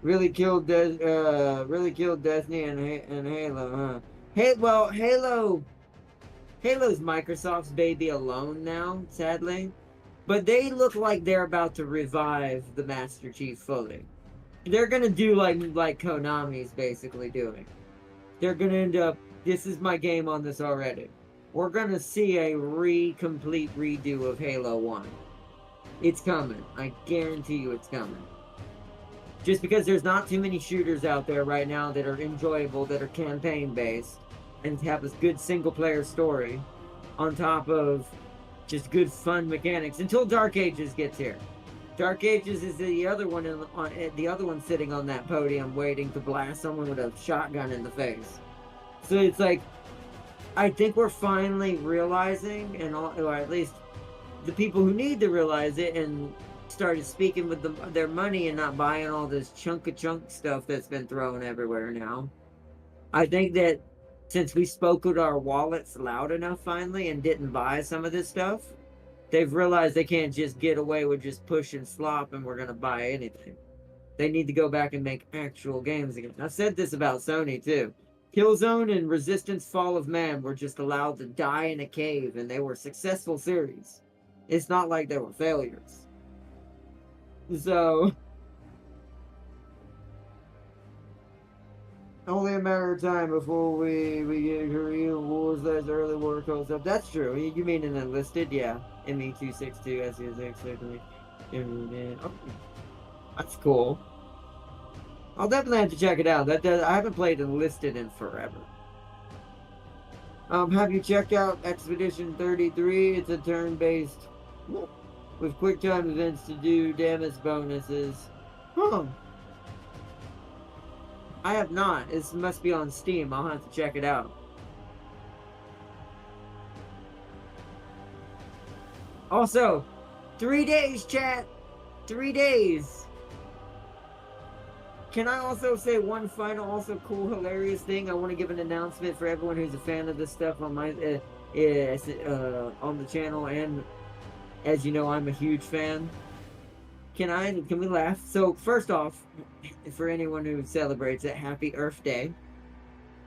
Really killed Destiny and Halo, huh? Halo's Microsoft's baby alone now, sadly. But they look like they're about to revive the Master Chief fully. They're gonna do like Konami's basically doing. They're gonna end up, this is my game on this already. We're gonna see a complete redo of Halo 1. It's coming. I guarantee you it's coming. Just because there's not too many shooters out there right now that are enjoyable, that are campaign-based, and have a good single-player story, on top of just good fun mechanics, until Dark Ages gets here. Dark Ages is the other one the other one sitting on that podium waiting to blast someone with a shotgun in the face. So it's like, I think we're finally realizing, or at least the people who need to realize it and started speaking with their money and not buying all this chunk stuff that's been thrown everywhere now. I think that since we spoke with our wallets loud enough finally and didn't buy some of this stuff, they've realized they can't just get away with just push and slop and we're going to buy anything. They need to go back and make actual games again. I said this about Sony too. Killzone and Resistance Fall of Man were just allowed to die in a cave, and they were successful series. It's not like they were failures. So, only a matter of time before we get Korean Wars, that's early war code stuff. That's true. You mean an enlisted? Yeah. ME262, SESX, oh, that's cool. I'll definitely have to check it out. I haven't played Enlisted in forever. Have you checked out Expedition 33? It's a turn-based with quick time events to do damage bonuses. Huh. I have not. This must be on Steam. I'll have to check it out. Also, 3 days, chat. 3 days. Can I also say one final, also cool, hilarious thing? I want to give an announcement for everyone who's a fan of this stuff on my on the channel, and as you know, I'm a huge fan. Can we laugh? So first off, for anyone who celebrates it, Happy Earth Day,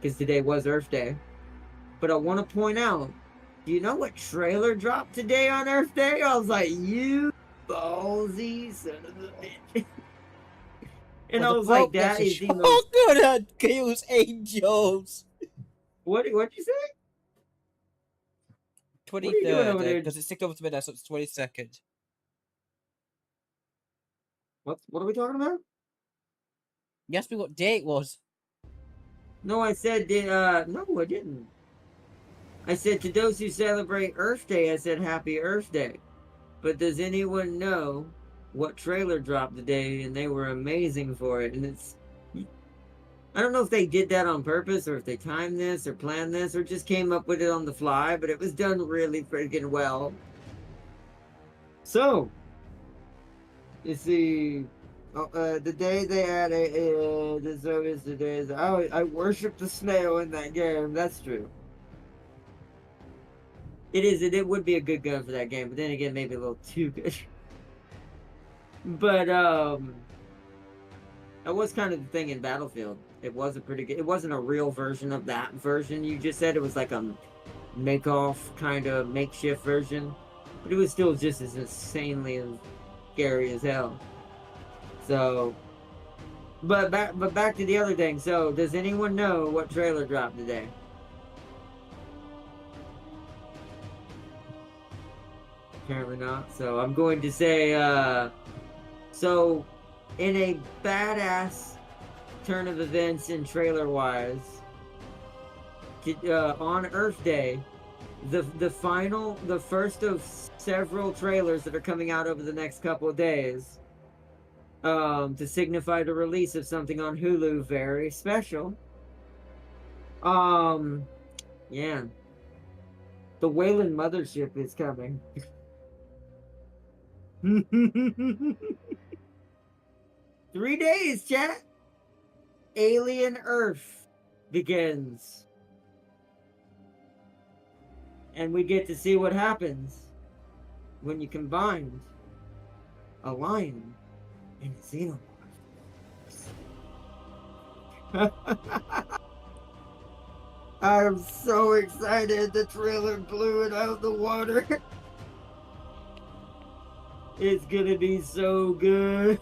because today was Earth Day. But I want to point out, do you know what trailer dropped today on Earth Day? I was like, you ballsy son of a bitch. And I was like, that is the most... good at kills angels. What'd you say? 23rd, because it's 6 over to midnight, so it's 22nd. What are we talking about? You asked me what day it was. No, I said, no, I didn't. I said to those who celebrate Earth Day, I said Happy Earth Day. But does anyone know what trailer dropped today? And they were amazing for it. And it's, I don't know if they did that on purpose or if they timed this or planned this or just came up with it on the fly, but it was done really freaking well. So, you see, the day they had the service today is, oh, I worship the snail in that game. That's true. It is. It would be a good gun for that game, but then again, maybe a little too good. But that was kind of the thing in Battlefield. It was a pretty good. It wasn't a real version of that version you just said. It was like a make-off kind of makeshift version, but it was still just as insanely scary as hell. So, but back to the other thing. So, does anyone know what trailer dropped today? Apparently not. So I'm going to say, so in a badass turn of events and trailer-wise, on Earth Day, the first of several trailers that are coming out over the next couple of days, to signify the release of something on Hulu very special. Yeah. The Wayland Mothership is coming. 3 days, chat. Alien Earth begins. And we get to see what happens when you combine a lion and a xenomorph. I'm so excited. The trailer blew it out of the water. It's gonna be so good.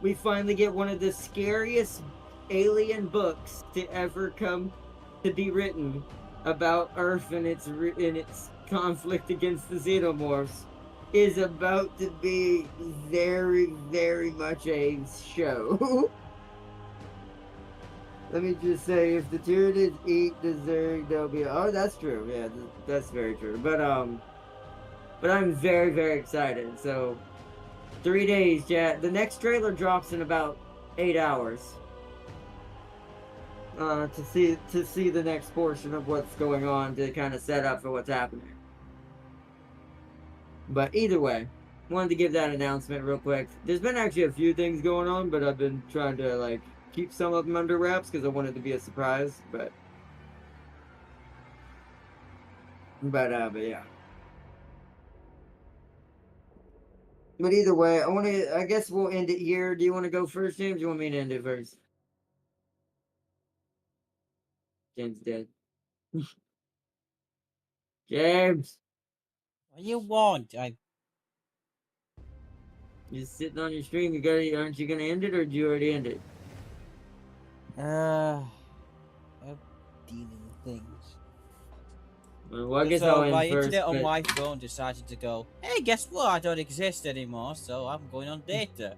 We finally get one of the scariest alien books to ever come to be written about Earth and its conflict against the xenomorphs is about to be very, very much a show. Let me just say, if the Tyranids eat dessert, they'll be. Oh, that's true. Yeah, that's very true. But I'm very, very excited. So, 3 days, chat. The next trailer drops in about 8 hours. To see the next portion of what's going on to kind of set up for what's happening. But either way, wanted to give that announcement real quick. There's been actually a few things going on, but I've been trying to like keep some of them under wraps because I wanted to be a surprise. But yeah. But either way, I guess we'll end it here. Do you want to go first, James? Or do you want me to end it first? James dead. James! What do you want? You're sitting on your stream. Aren't you gonna end it, or did you already end it? I'm dealing with things. Well, I guess I'll end my first. internet on but- my phone decided to go, hey, guess what? I don't exist anymore, so I'm going on data.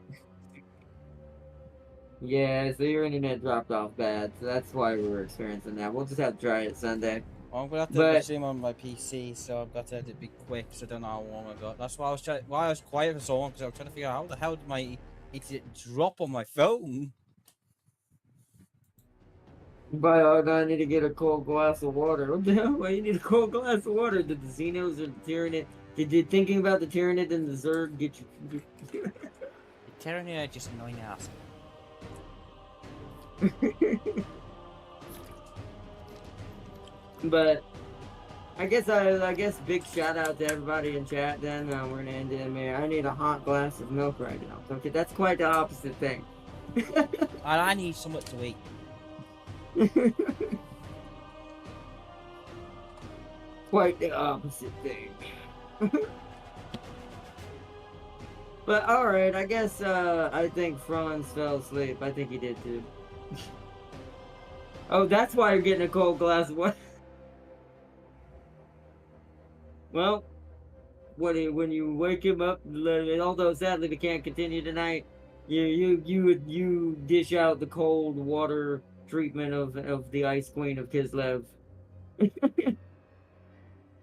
Yeah, so your internet dropped off bad, so that's why we were experiencing that. We'll just have to try it Sunday. I'm gonna have to But- stream on my PC, so I've got to be quick, so I don't know how long I got. That's why I was quiet for so long, because I was trying to figure out how the hell did my internet drop on my phone. But I need to get a cold glass of water. What the hell? Why you need a cold glass of water? Did the Xenos or the Tyranid? Did thinking about the Tyranid and the Zerg get you? The Tyranid are just annoying ass. But I guess big shout out to everybody in chat. Then we're gonna end it. Man, I need a hot glass of milk right now. Okay, that's quite the opposite thing. And I need something to eat. Quite the opposite thing. But alright, I guess I think Franz fell asleep. I think he did too. Oh, that's why you're getting a cold glass of water. Well, when you wake him up, although sadly we can't continue tonight, You dish out the cold water treatment of the Ice Queen of Kislev.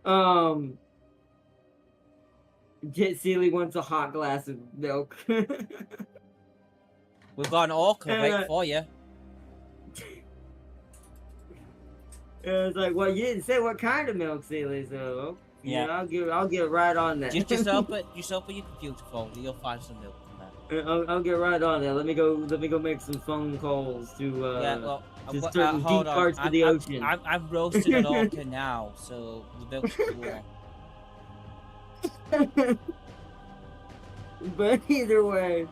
um, Sealy wants a hot glass of milk. We've got an orca And, right for you. it's like, well, you didn't say what kind of milk, Sealy, so yeah, Yeah. I'll get right on that. Just open your computer folder. You'll find some milk in there. I'll get right on that. Let me go make some phone calls to Yeah, well, to got- certain hold deep on. parts of the ocean. I'm roasting an orca now, so the milk's cool. But either way,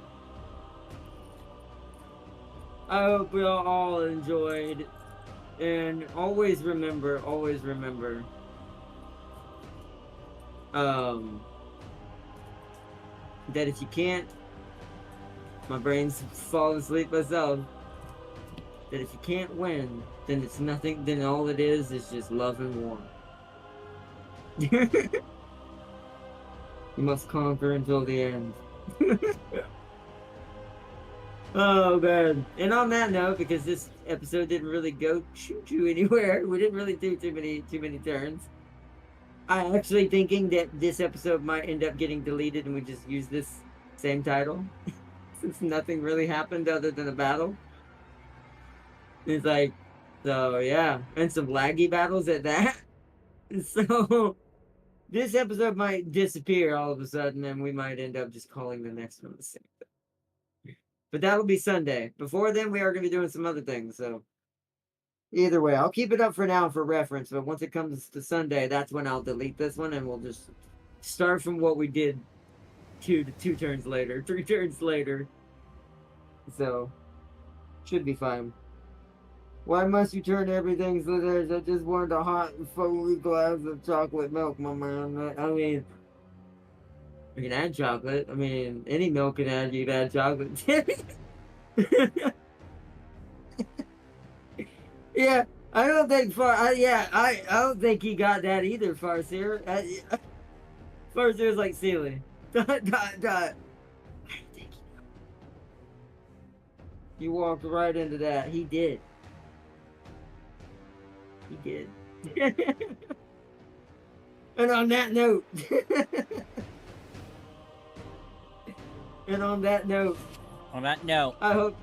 I hope we all enjoyed, and always remember, that if you can't, my brain's falling asleep myself. That if you can't win, then it's nothing. Then all it is just love and war. You must conquer until the end. Oh man! And on that note, because this episode didn't really go choo-choo anywhere, we didn't really do too many turns. I'm actually thinking that this episode might end up getting deleted, and we just use this same title, since nothing really happened other than a battle. It's like, so yeah, and some laggy battles at that. So this episode might disappear all of a sudden, and we might end up just calling the next one the same thing. But that'll be Sunday. Before then, we are going to be doing some other things. So either way, I'll keep it up for now for reference. But once it comes to Sunday, that's when I'll delete this one, and we'll just start from what we did two turns later, 3 turns later. So should be fine. Why must you turn everything so there's I just wanted a hot foamy glass of chocolate milk, my man. I mean, you can add chocolate. I mean, any milk can add, you can add chocolate. Yeah, I don't think I don't think he got that either, Farseer. Farseer's like Sealy. I don't think you walked right into that. He did. He did. And on that note, I hope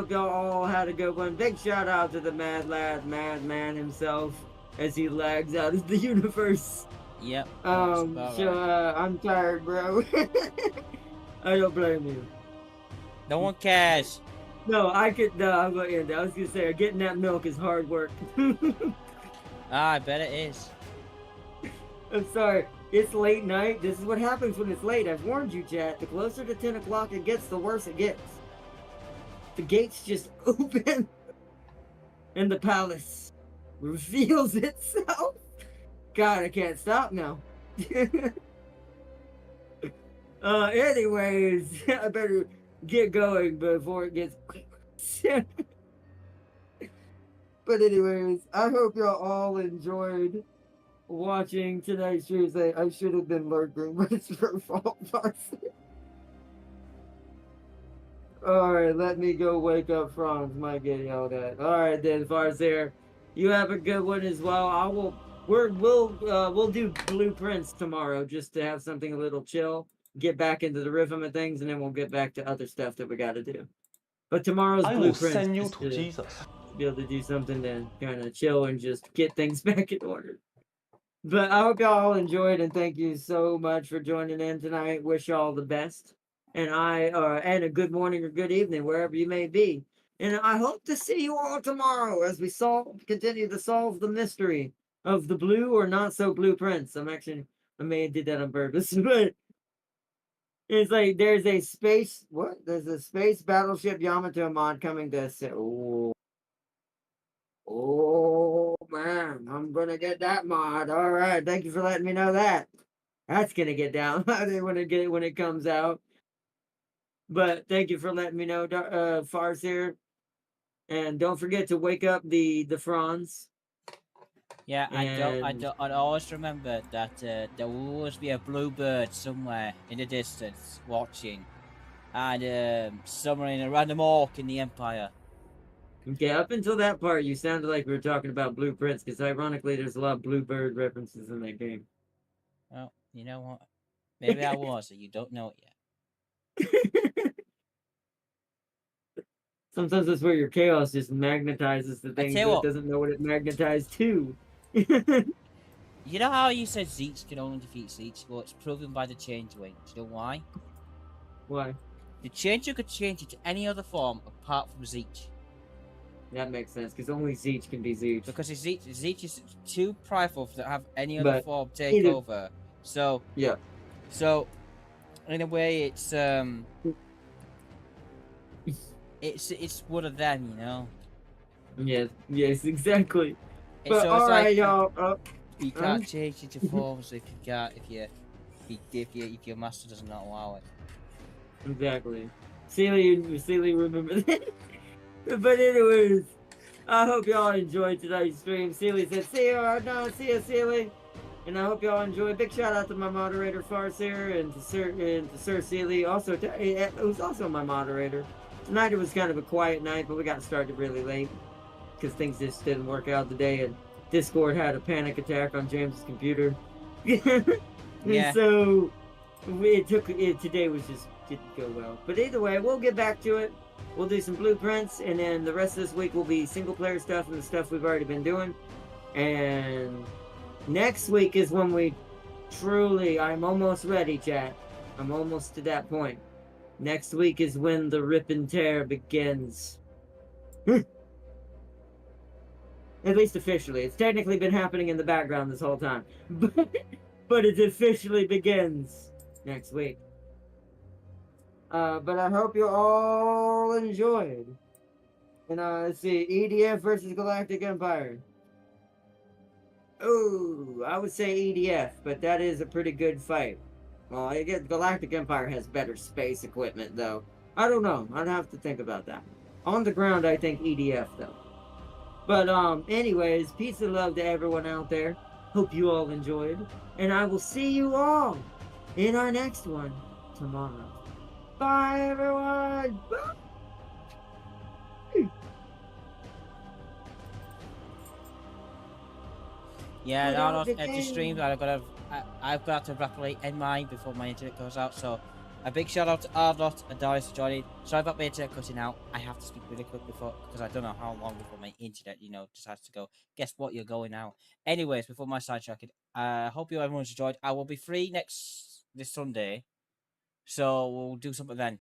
y'all all had a good one. Big shout out to the madman himself, as he lags out of the universe. Yep. I'm tired, bro. I don't blame you. No one cares. No, I'm gonna end it. I was gonna say, getting that milk is hard work. I bet it is. I'm sorry. It's late night. This is what happens when it's late. I've warned you, chat. The closer to 10 o'clock it gets, the worse it gets. The gates just open, and the palace reveals itself. God, I can't stop now. Anyways, I better get going before it gets. But anyways, I hope y'all all enjoyed watching tonight's stream. I should have been lurking, but it's your fault, Farsi. Alright, let me go wake up Franz. Might get yelled at. Alright then, Farsier. You have a good one as well. We'll do blueprints tomorrow just to have something a little chill. Get back into the rhythm of things, and then we'll get back to other stuff that we gotta do. But tomorrow's I will blueprints send you just to Jesus. be able to do something to kind of chill and just get things back in order. But I hope y'all enjoyed, and thank you so much for joining in tonight. Wish y'all the best, and and a good morning or good evening wherever you may be. And I hope to see you all tomorrow as we continue to solve the mystery of the blue or not so blueprints. I may have did that on purpose, but it's like there's a space battleship Yamato mod coming to us. Oh man, I'm gonna get that mod. All right, thank you for letting me know that. That's gonna get down when it comes out. But thank you for letting me know, Fars here. And don't forget to wake up the Franz. Yeah, I'd always remember that there will always be a blue bird somewhere in the distance watching. and summoning a random orc in the Empire. Okay, up until that part, you sounded like we were talking about blueprints, because ironically, there's a lot of Bluebird references in that game. Well, you know what? Maybe I was, and you don't know it yet. Sometimes that's where your chaos just magnetizes the things tell you that it what. doesn't know what it magnetized to. You know how you said Zeech can only defeat Zeech? Well, it's proven by the Changeling. Do you know why? Why? The Changeling could change it to any other form apart from Zeech. That makes sense, because only Zeech can be Zeech. Because Zeech is too prideful to have any other But form take either- over. So, Yeah. so, in a way, it's one of them, you know. Yes, exactly. But So it's alright, like y'all. you can't change into forms if you can't if your master does not allow it. Exactly. Celia remember that. But anyways, I hope y'all enjoyed tonight's stream. Celia said, see ya, Celia. And I hope y'all enjoyed. Big shout out to my moderator Farseer and to Sir Celia, also who's also my moderator. Tonight it was kind of a quiet night, but we got started really late because things just didn't work out today, and Discord had a panic attack on James's computer. And Yeah. so today was just didn't go well. But either way, we'll get back to it. We'll do some blueprints, and then the rest of this week will be single player stuff and the stuff we've already been doing. And next week is when I'm almost ready, chat. I'm almost to that point. Next week is when the rip and tear begins. At least officially. It's technically been happening in the background this whole time. But it officially begins next week. But I hope you all enjoyed. And let's see, EDF versus Galactic Empire. Oh, I would say EDF, but that is a pretty good fight. Well, I guess Galactic Empire has better space equipment, though. I don't know. I'd have to think about that. On the ground, I think EDF, though. But, anyways, peace and love to everyone out there. Hope you all enjoyed. And I will see you all in our next one tomorrow. Bye, everyone! Bye. Yeah, Put no, out no, the empty streams. I've got to rapidly end mine before my internet goes out. So, a big shout out to Ardlot and Darius for joining. Sorry about my internet cutting out. I have to speak really quick because I don't know how long before my internet, decides to go. Guess what? You're going out. Anyways, before my sidetracking, I hope everyone's enjoyed. I will be free this Sunday, so we'll do something then.